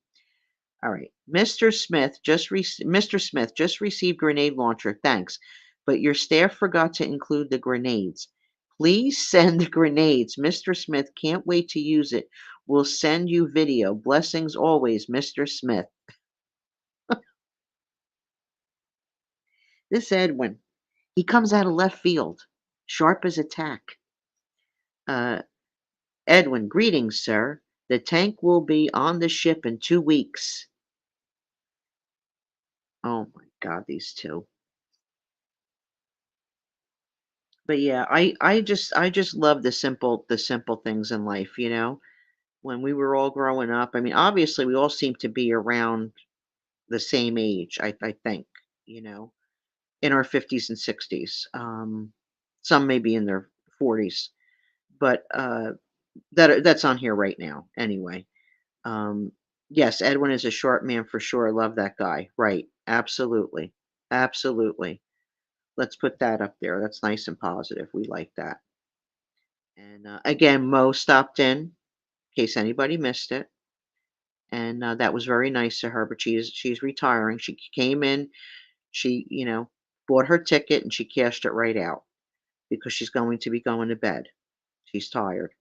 All right. Mr. Smith just received grenade launcher. Thanks. But your staff forgot to include the grenades. Please send the grenades. Mr. Smith can't wait to use it. We'll send you video. Blessings always, Mr. Smith. This Edwin, he comes out of left field, sharp as a tack. Uh, Edwin, greetings, sir. The tank will be on the ship in 2 weeks. Oh my God, these two. But yeah, I just love the simple things in life, When we were all growing up, I mean, obviously we all seem to be around the same age, I think, you know, in our 50s and 60s. Some may be in their 40s, but that's on here right now anyway. Um, yes, Edwin is a short man for sure. I love that guy. Right. Absolutely. Absolutely. Let's put that up there. That's nice and positive. We like that. And again, Mo stopped in case anybody missed it, and that was very nice of her. But she's retiring. She came in, she bought her ticket, and she cashed it right out because she's going to be going to bed. She's tired.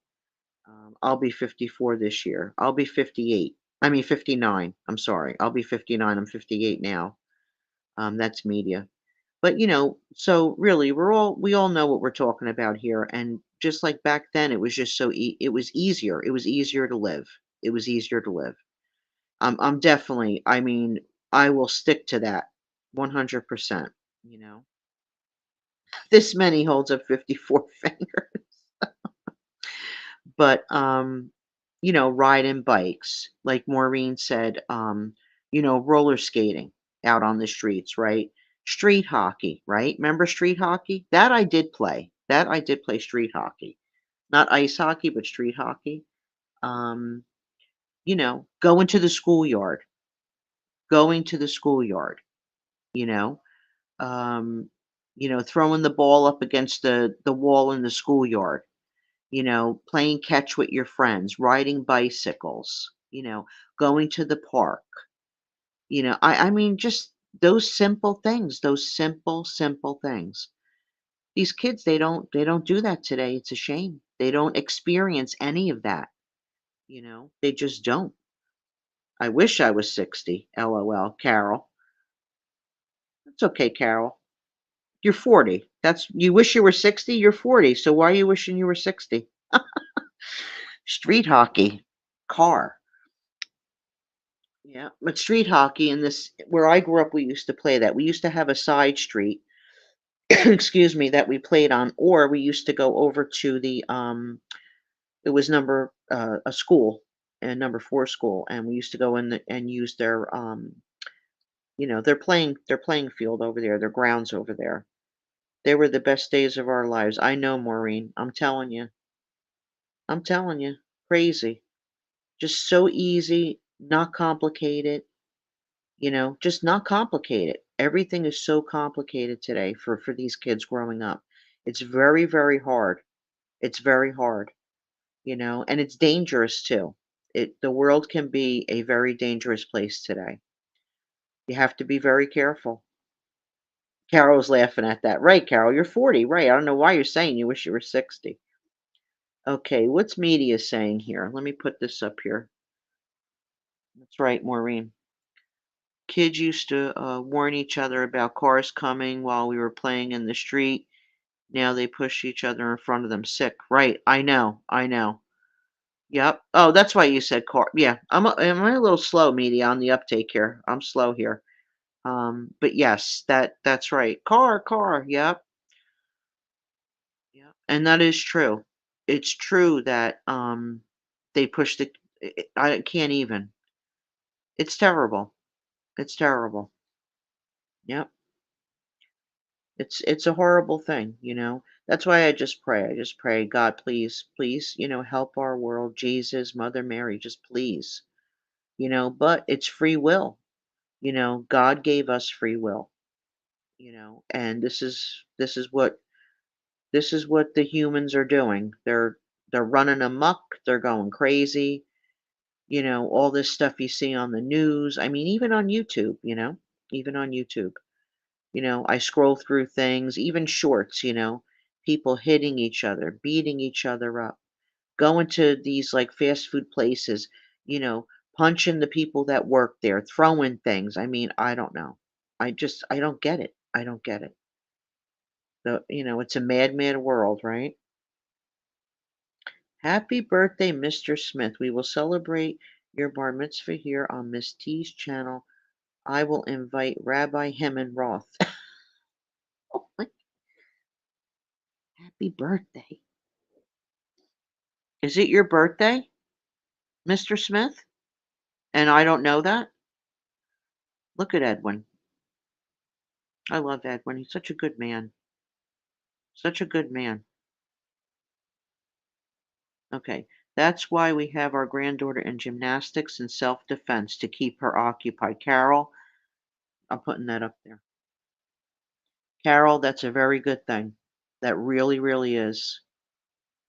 I'll be 54 this year. I'll be 58. I mean 59. I'm sorry. I'll be 59. I'm 58 now. That's media. But so really, we all know what we're talking about here. And just like back then, it was just it was easier. It was easier to live. It was easier to live. I'm definitely. I mean, I will stick to that 100%. You know, this many holds up 54 fingers. But riding bikes, like Maureen said, roller skating out on the streets, right? Street hockey, right? Remember street hockey? That I did play. That I did play street hockey. Not ice hockey, but street hockey. Um, going to the schoolyard, going to the schoolyard, you know, um, throwing the ball up against the wall in the schoolyard, playing catch with your friends, riding bicycles, going to the park. I mean, just those simple things, those simple, simple things. These kids, they don't do that today. It's a shame. They don't experience any of that. They just don't. I wish I was 60. LOL, Carol. It's okay, Carol. You're 40. You wish you were 60, you're 40. So why are you wishing you were 60? Street hockey, car. Yeah, but street hockey in this where I grew up, we used to play that. We used to have a side street, excuse me, that we played on, or we used to go over to it was a school, and number 4 school, and we used to go in and use their their playing field over there, their grounds over there. They were the best days of our lives. I know, Maureen. I'm telling you. I'm telling you. Crazy. Just so easy, not complicated. Just not complicated. Everything is so complicated today for these kids growing up. It's very, very hard. It's very hard, and it's dangerous too. The world can be a very dangerous place today. You have to be very careful. Carol's laughing at that. Right, Carol, you're 40, right? I don't know why you're saying you wish you were 60. Okay, what's media saying here? Let me put this up here. That's right, Maureen. Kids used to warn each other about cars coming while we were playing in the street. Now they push each other in front of them. Sick. Right. I know. I know. Yep. Oh, that's why you said car. Yeah. Am I a little slow, media, on the uptake here? I'm slow here. But yes, that's right. Car. Yep. Yep. And that is true. It's true that they push I can't even. It's terrible. It's terrible. Yep. It's a horrible thing. That's why I just pray. I just pray, God, please, please, help our world. Jesus, Mother Mary, just please. But it's free will. God gave us free will, and this is what the humans are doing. They're running amok, they're going crazy, all this stuff you see on the news. I mean, even on YouTube, even on YouTube. I scroll through things, even shorts, people hitting each other, beating each other up, going to these like fast food places, you know, punching the people that work there, throwing things. I mean, I don't know. I don't get it. I don't get it. It's a mad, mad world, right? Happy birthday, Mr. Smith. We will celebrate your bar mitzvah here on Miss T's channel. I will invite Rabbi Heman Roth. Oh, happy birthday. Is it your birthday, Mr. Smith? And I don't know that? Look at Edwin. I love Edwin. He's such a good man. Such a good man. Okay. That's why we have our granddaughter in gymnastics and self defense to keep her occupied. Carol, I'm putting that up there. Carol, that's a very good thing. That really, really is.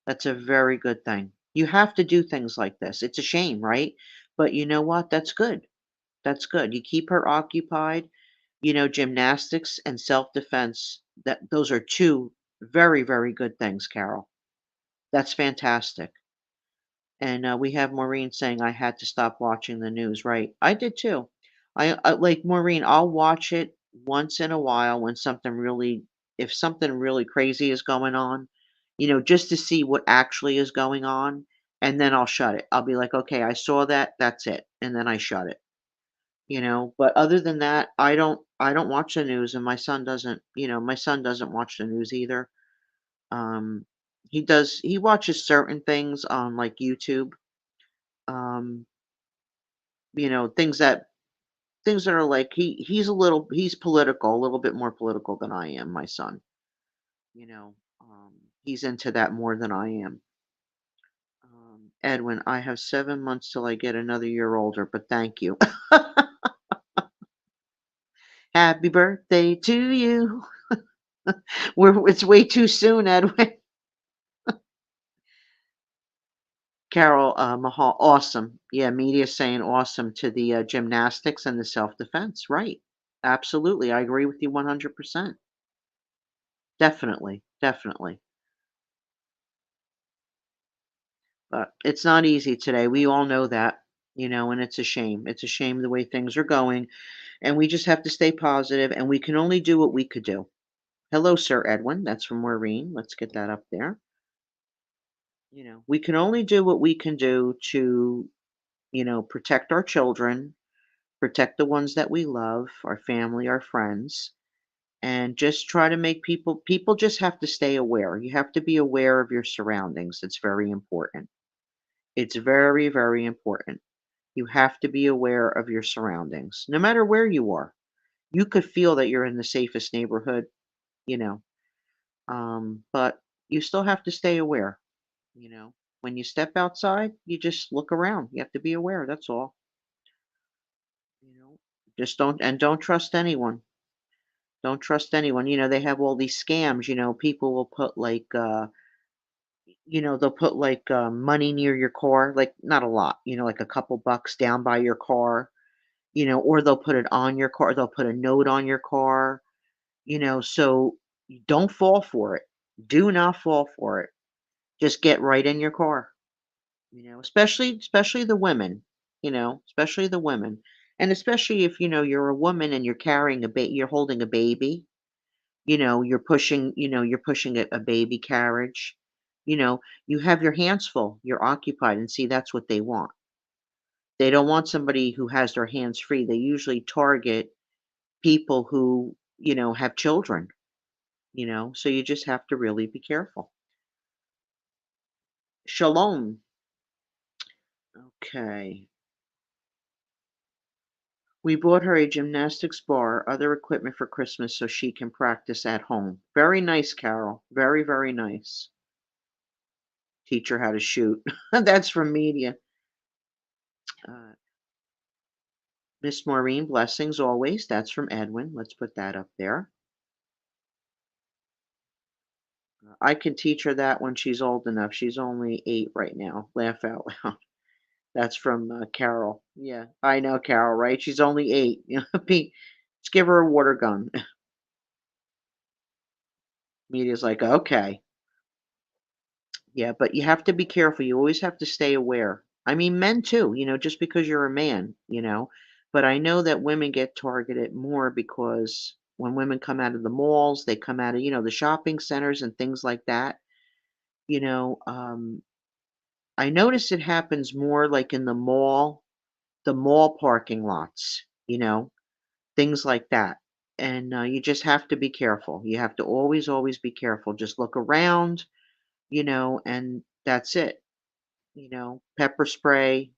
That's a very good thing. You have to do things like this. It's a shame, right? But you know what? That's good. That's good. You keep her occupied. Gymnastics and self-defense, that those are 2 very, very good things, Carol. That's fantastic. And, we have Maureen saying, "I had to stop watching the news." Right. I did too. Like Maureen, I'll watch it once in a while when something really if something really crazy is going on, just to see what actually is going on, and then I'll shut it. I'll be like, "Okay, I saw that, that's it," and then I shut it. But other than that, I don't watch the news, and my son doesn't watch the news either. Um, he watches certain things on, like, YouTube, um, things that are like he's political, a little bit more political than I am, my son, you know, he's into that more than I am. Edwin, I have 7 months till I get another year older, but thank you. Happy birthday to you. It's way too soon, Edwin. Carol, Mahal, awesome. Yeah, media saying awesome to the gymnastics and the self defense. Right. Absolutely. I agree with you 100%. Definitely. Definitely. But it's not easy today. We all know that, and it's a shame. It's a shame the way things are going. And we just have to stay positive, and we can only do what we could do. Hello, Sir Edwin. That's from Maureen. Let's get that up there. We can only do what we can do to, protect our children, protect the ones that we love, our family, our friends, and just try to make people just have to stay aware. You have to be aware of your surroundings. It's very important. It's very, very important. You have to be aware of your surroundings, no matter where you are. You could feel that you're in the safest neighborhood, you know, but you still have to stay aware. You know, when you step outside, you just look around. You have to be aware. That's all. You know, just don't trust anyone. Don't trust anyone. They have all these scams. People will put like, they'll put like money near your car, like not a lot, like a couple bucks down by your car, or they'll put it on your car. They'll put a note on your car, so don't fall for it. Do not fall for it. Just get right in your car, especially the women, especially the women. And especially if, you're a woman and you're carrying you're holding a baby, you're pushing a baby carriage, you have your hands full, you're occupied, and see, that's what they want. They don't want somebody who has their hands free. They usually target people who, have children, so you just have to really be careful. Shalom. Okay. We bought her a gymnastics bar, other equipment for Christmas so she can practice at home. Very nice, Carol. Very, very nice. Teach her how to shoot. That's from media. Uh, Miss Maureen, blessings always. That's from Edwin. Let's put that up there. I can teach her that when she's old enough. She's only 8 right now. Laugh out loud. That's from Carol. Yeah, I know Carol, right? She's only 8. Just give her a water gun. Media's like, okay. Yeah, but you have to be careful. You always have to stay aware. I mean, men too, just because you're a man, But I know that women get targeted more because when women come out of the malls, they come out of, the shopping centers and things like that. You know, um, I notice it happens more like in the mall parking lots, things like that. And you just have to be careful. You have to always, always be careful. Just look around, and that's it. Pepper spray,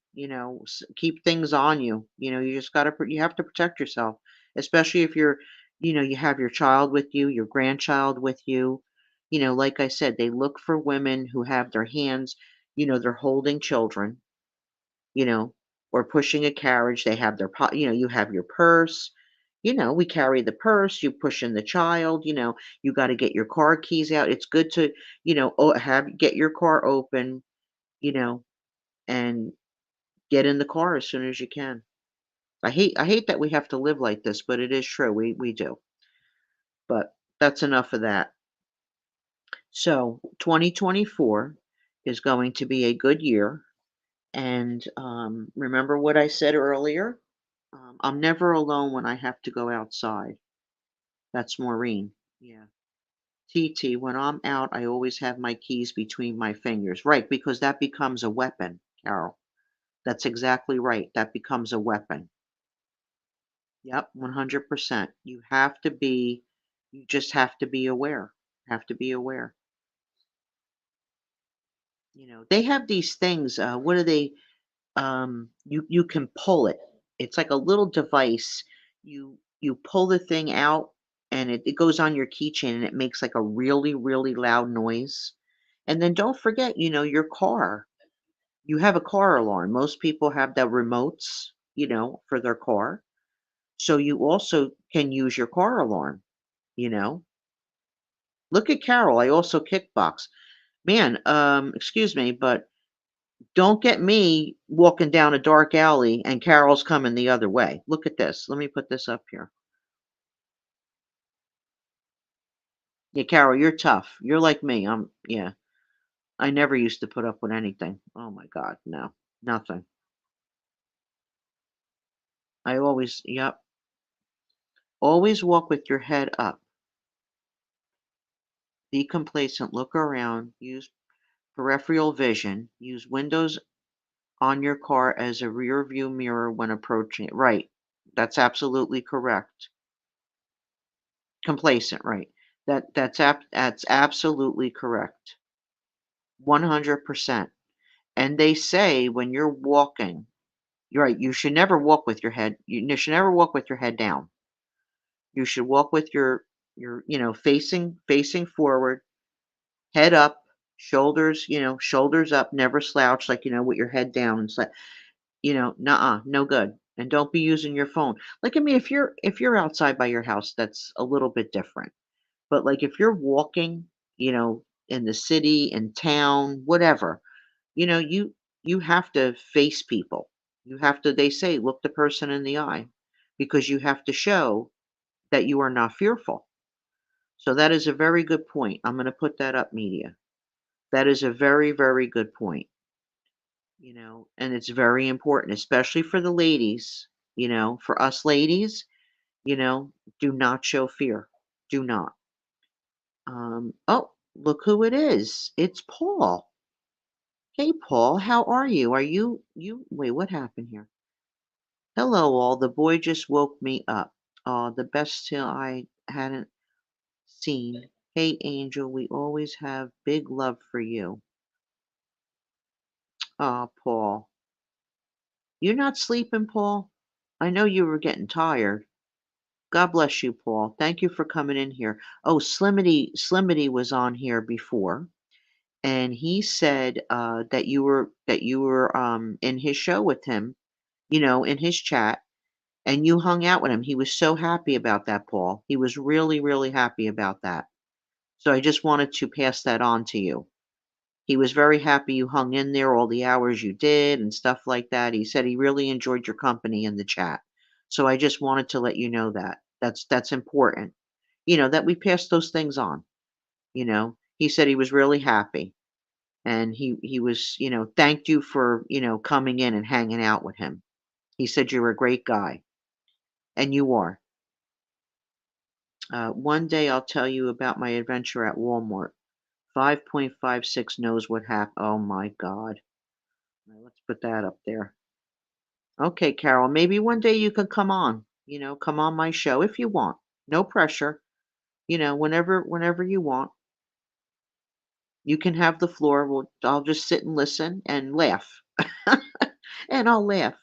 keep things on you. You just you have to protect yourself, especially if you have your child with you, your grandchild with you. Like I said, they look for women who have their hands, they're holding children, you know, or pushing a carriage. They have you have your purse, we carry the purse, you push in the child, you got to get your car keys out. It's good to, get your car open, you know, and get in the car as soon as you can. I hate that we have to live like this, but it is true. We do. But that's enough of that. So 2024 is going to be a good year. And remember what I said earlier? I'm never alone when I have to go outside. That's Maureen. Yeah. TT, when I'm out, I always have my keys between my fingers. Right, because that becomes a weapon, Carol. That's exactly right. That becomes a weapon. Yep, 100%. You just have to be aware. Have to be aware. They have these things. What are they? You can pull it. It's like a little device. You pull the thing out and it goes on your keychain and it makes like a really, really loud noise. And then don't forget, your car. You have a car alarm. Most people have the remotes, for their car. So you also can use your car alarm, you know. Look at Carol. I also kickbox. Man, excuse me, but don't get me walking down a dark alley and Carol's coming the other way. Look at this. Let me put this up here. Yeah, Carol, you're tough. You're like me. Yeah. I never used to put up with anything. Oh my God, no, nothing. Yep. Always walk with your head up. Be complacent. Look around. Use peripheral vision. Use windows on your car as a rear view mirror when approaching it. Right. That's absolutely correct. Complacent, right. That's absolutely correct. 100%. And they say when you're walking, you're right, you should never walk with your head should never walk with your head down. You should walk with your facing forward, head up, shoulders up, never slouch like, with your head down and nuh-uh, no good. And don't be using your phone. Like, I mean, if you're outside by your house, that's a little bit different. But like if you're walking, in the city, in town, whatever, you have to face people. You have to, they say, look the person in the eye because you have to show that you are not fearful. So that is a very good point. I'm going to put that up, media. That is a very, very good point. And it's very important, especially for the ladies, for us ladies, do not show fear. Do not. Oh, look who it is. It's Paul. Hey, Paul, how are you? Wait, what happened here? Hello, all. The boy just woke me up. The best till I hadn't seen. Hey, Angel, we always have big love for you. Paul. You're not sleeping, Paul? I know you were getting tired. God bless you, Paul. Thank you for coming in here. Oh, Slimity was on here before, and he said that you were in his show with him, in his chat, and you hung out with him. He was so happy about that, Paul. He was really, really happy about that. So I just wanted to pass that on to you. He was very happy you hung in there all the hours you did and stuff like that. He said he really enjoyed your company in the chat. So I just wanted to let you know that. That's important. That we pass those things on. He said he was really happy and he was, thanked you for, coming in and hanging out with him. He said you're a great guy and you are. One day I'll tell you about my adventure at Walmart. 5.56 knows what happened. Oh my God. Now, let's put that up there. Okay, Carol, maybe one day you could come on, come on my show if you want. No pressure. Whenever you want. You can have the floor. I'll just sit and listen and laugh. And I'll laugh.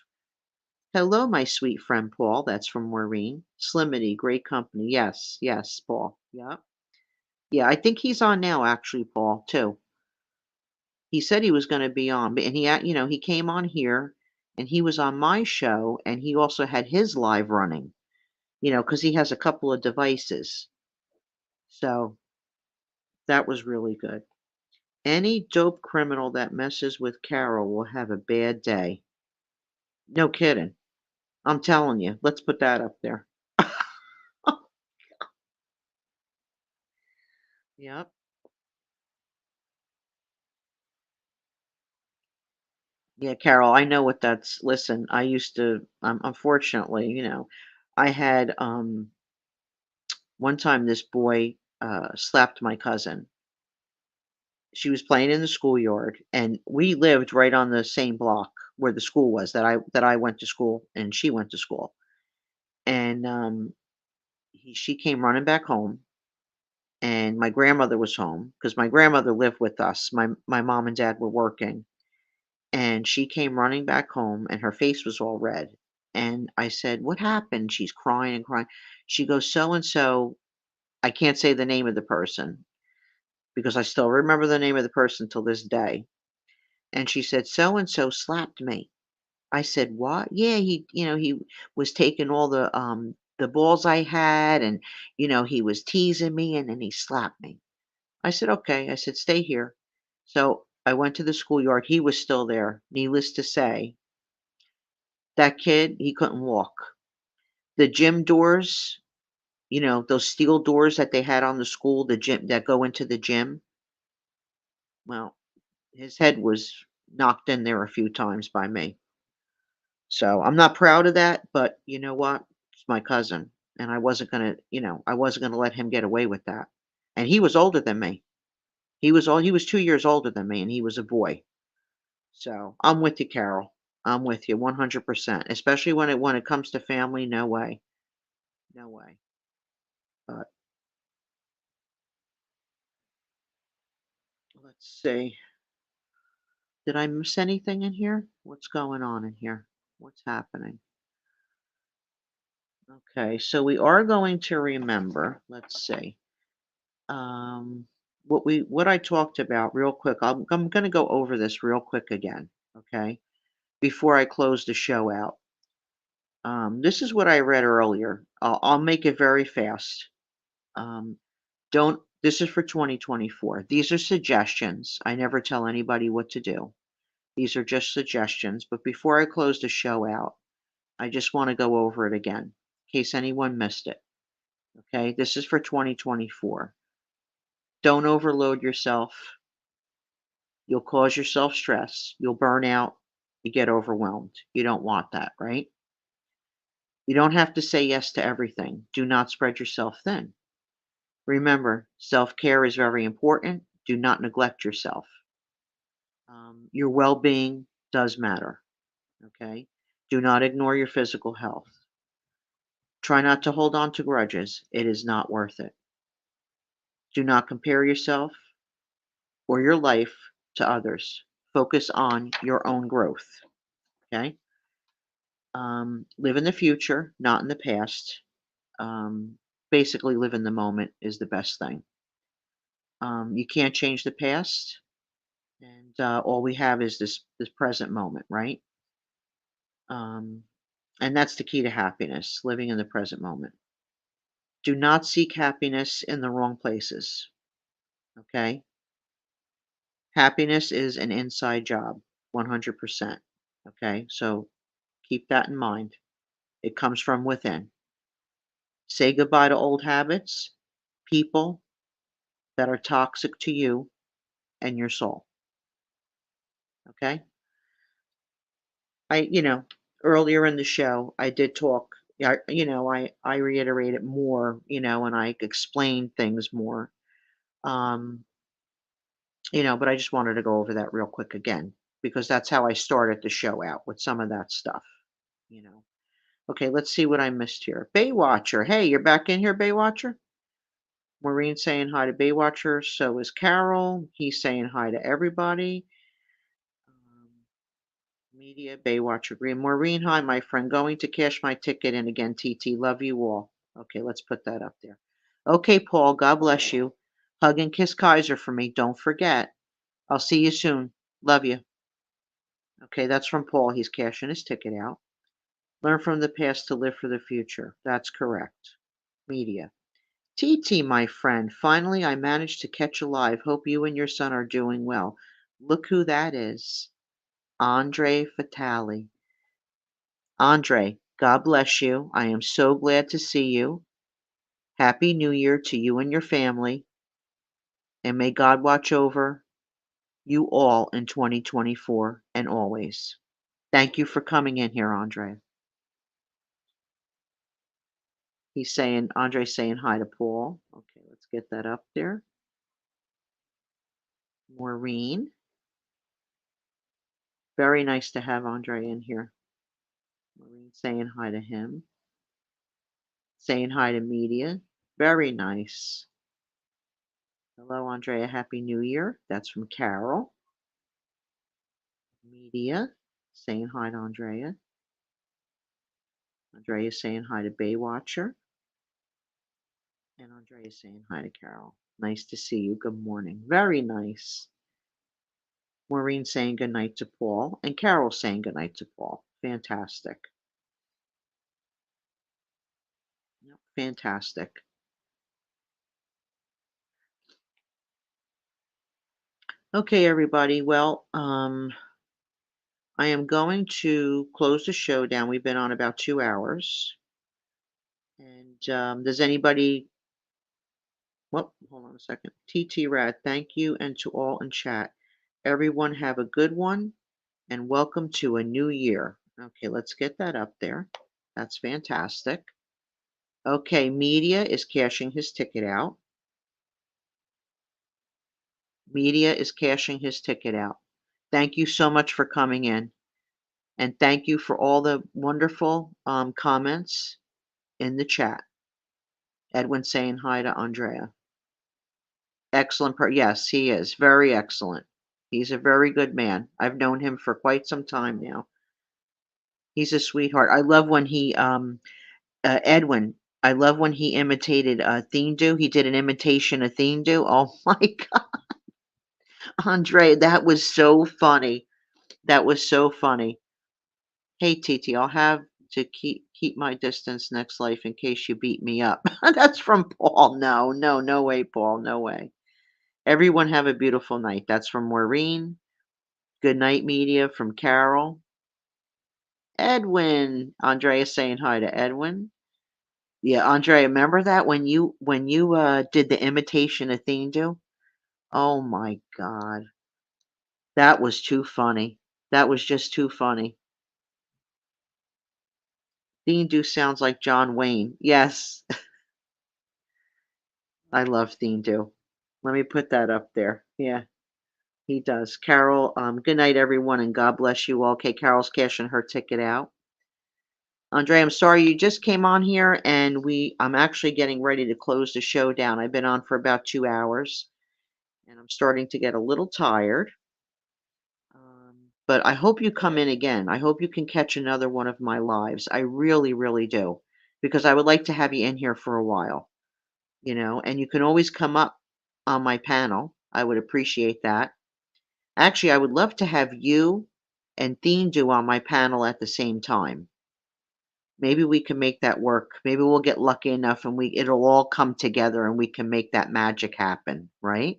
Hello, my sweet friend Paul. That's from Maureen. Slimity, great company. Yes, yes, Paul. Yeah. Yeah, I think he's on now, actually, Paul, too. He said he was going to be on, and he came on here and he was on my show and he also had his live running. because he has a couple of devices. So that was really good. Any dope criminal that messes with Carol will have a bad day. No kidding. I'm telling you. Let's put that up there. Yep. Yeah, Carol, I know what that's. Listen, I used to, unfortunately, I had, one time this boy, slapped my cousin. She was playing in the schoolyard, and we lived right on the same block where the school was that I went to school and she went to school. And, she came running back home, and my grandmother was home because my grandmother lived with us. My mom and dad were working, and she came running back home, and her face was all red. And I said, "What happened?" She's crying and crying. She goes, "So and so." I can't say the name of the person because I still remember the name of the person till this day. And she said, "So and so slapped me." I said, "What?" "Yeah, he was taking all the balls I had, and he was teasing me, and then he slapped me." I said, "Okay." I said, "Stay here." So I went to the schoolyard. He was still there. Needless to say, that kid, he couldn't walk. The gym doors, those steel doors that they had on the school, the gym that go into the gym, well, his head was knocked in there a few times by me. So I'm not proud of that, but you know what? It's my cousin, and I wasn't gonna let him get away with that. And he was older than me. He was 2 years older than me, and he was a boy. So I'm with you, Carol. I'm with you 100%, especially when it comes to family. No way, no way. But let's see. Did I miss anything in here? What's going on in here? What's happening? Okay, so we are going to remember. Let's see. What I talked about real quick. I'm going to go over this real quick again. Okay, before I close the show out. This is what I read earlier. I'll make it very fast. Um, don't. This is for 2024. These are suggestions. I never tell anybody what to do. These are just suggestions. But before I close the show out, I just want to go over it again in case anyone missed it. Okay, this is for 2024. Don't overload yourself. You'll cause yourself stress. You'll burn out. You get overwhelmed. You don't want that, right? You don't have to say yes to everything. Do not spread yourself thin. Remember, self care is very important. Do not neglect yourself. Your well being does matter. Okay? Do not ignore your physical health. Try not to hold on to grudges. It is not worth it. Do not compare yourself or your life to others. Focus on your own growth. Okay? Live in the future, not in the past. Um, Basically, live in the moment is the best thing. You can't change the past, and all we have is this present moment, right? Um, and that's the key to happiness, living in the present moment. Do not seek happiness in the wrong places. Okay, happiness is an inside job, 100%. Okay, so keep that in mind. It comes from within. Say goodbye to old habits, people that are toxic to you and your soul. Okay. Earlier in the show, I did talk. Yeah, I reiterated more, and I explained things more. Um, but I just wanted to go over that real quick again because that's how I started the show out with some of that stuff. You know. Okay, let's see what I missed here. Baywatcher. Hey, you're back in here, Baywatcher? Maureen saying hi to Baywatcher. So is Carol. He's saying hi to everybody. Um, Media, Baywatcher Green. Maureen, hi, my friend. Going to cash my ticket in again, TT. Love you all. Okay, let's put that up there. Okay, Paul, God bless you. Hug and kiss Kaiser for me. Don't forget. I'll see you soon. Love you. Okay, that's from Paul. He's cashing his ticket out. Learn from the past to live for the future. That's correct. Media. TT, my friend, finally I managed to catch a live. Hope you and your son are doing well. Look who that is. Andre Fatali. Andre, God bless you. I am so glad to see you. Happy New Year to you and your family. And may God watch over you all in 2024 and always. Thank you for coming in here, Andre. Andre's saying hi to Paul. Okay, let's get that up there. Maureen. Very nice to have Andre in here. Maureen saying hi to him. Saying hi to media. Very nice. Hello, Andrea. Happy New Year. That's from Carol. Media. Saying hi to Andrea. Andrea saying hi to Baywatcher. And Andrea saying hi to Carol. Nice to see you. Good morning. Very nice. Maureen saying good night to Paul. And Carol saying good night to Paul. Fantastic. Yep, fantastic. Okay, everybody. Well, I am going to close the show down. We've been on about 2 hours. And does anybody? Well, hold on a second. TT Rad, thank you, and to all in chat. Everyone have a good one, and welcome to a new year. Okay, let's get that up there. That's fantastic. Okay, Media is cashing his ticket out. Media is cashing his ticket out. Thank you so much for coming in. And thank you for all the wonderful comments in the chat. Edwin saying hi to Andrea. Excellent. Yes, he is. Very excellent. He's a very good man. I've known him for quite some time now. He's a sweetheart. I love when Edwin, I love when he imitated Thindu. He did an imitation of Thindu. Oh my God. Andre, that was so funny. That was so funny. Hey, TT, I'll have to keep my distance next life in case you beat me up. That's from Paul. No way, Paul. No way. Everyone have a beautiful night. That's from Maureen. Good night, media from Carol. Edwin. Andrea saying hi to Edwin. Yeah, Andrea, remember that when you did the imitation of Thindu? Oh my God. That was too funny. That was just too funny. Thindu sounds like John Wayne. Yes. I love Thindu. Let me put that up there. Yeah, he does. Carol, good night, everyone, and God bless you all. Okay, Carol's cashing her ticket out. Andre, I'm sorry you just came on here, and I'm actually getting ready to close the show down. I've been on for about 2 hours, and I'm starting to get a little tired. But I hope you come in again. I hope you can catch another one of my lives. I really, really do, because I would like to have you in here for a while, and you can always come up on my panel. I would appreciate that. Actually, I would love to have you and Thindu on my panel at the same time. Maybe we can make that work. Maybe we'll get lucky enough and it'll all come together and we can make that magic happen, right?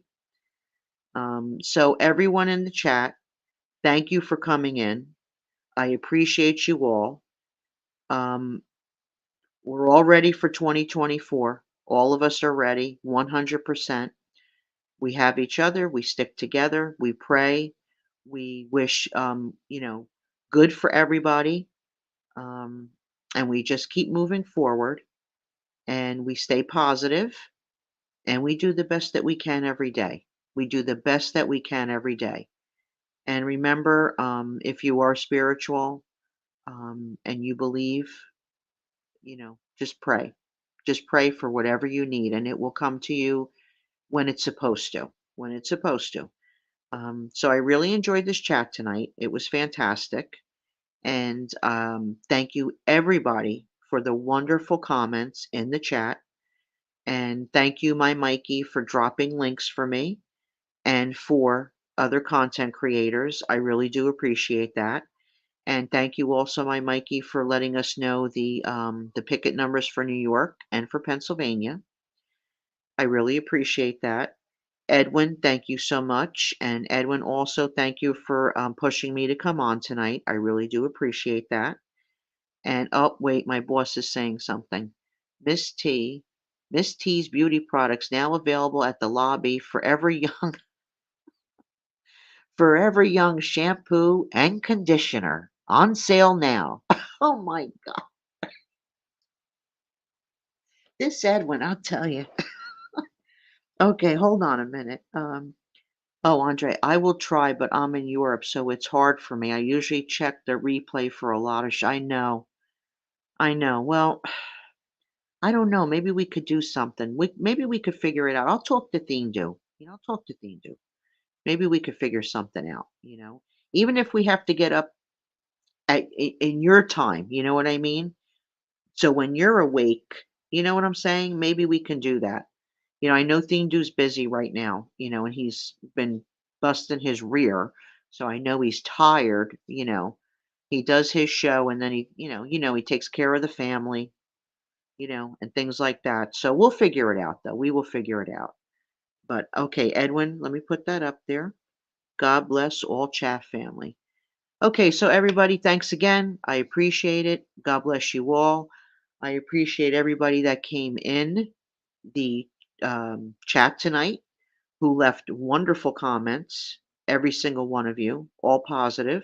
So everyone in the chat, thank you for coming in. I appreciate you all. We're all ready for 2024. All of us are ready, 100%. We have each other, we stick together, we pray, we wish, good for everybody. And we just keep moving forward and we stay positive and we do the best that we can every day. We do the best that we can every day. And remember, if you are spiritual and you believe, just pray. Just pray for whatever you need and it will come to you when it's supposed to. When it's supposed to. So I really enjoyed this chat tonight. It was fantastic. And thank you, everybody, for the wonderful comments in the chat. And thank you, my Mikey, for dropping links for me and for other content creators. I really do appreciate that. And thank you also, my Mikey, for letting us know the picket numbers for New York and for Pennsylvania. I really appreciate that. Edwin, thank you so much. And Edwin, also thank you for pushing me to come on tonight. I really do appreciate that. And oh, wait, my boss is saying something. Miss T, Miss T's beauty products now available at the lobby for every young forever young shampoo and conditioner on sale now. Oh my God. This Edwin, I'll tell you. Okay, hold on a minute. Oh, Andre, I will try, but I'm in Europe, so it's hard for me. I usually check the replay for a lot of I know. I know. Well, I don't know. Maybe we could do something. Maybe we could figure it out. I'll talk to Thindu. I'll talk to Thindu. Maybe we could figure something out. Even if we have to get up in your time, you know what I mean? So when you're awake, you know what I'm saying? Maybe we can do that. I know Thindu's busy right now, and he's been busting his rear. So I know he's tired. He does his show and then he takes care of the family, and things like that. So we'll figure it out though. We will figure it out. But okay, Edwin, let me put that up there. God bless all Chaff family. Okay, so everybody, thanks again. I appreciate it. God bless you all. I appreciate everybody that came in the chat tonight who left wonderful comments. Every single one of you, all positive,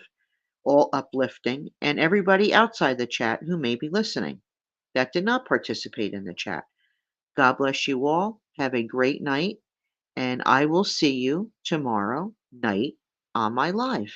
all uplifting, and everybody outside the chat who may be listening that did not participate in the chat. God bless you all. Have a great night, and I will see you tomorrow night on my live.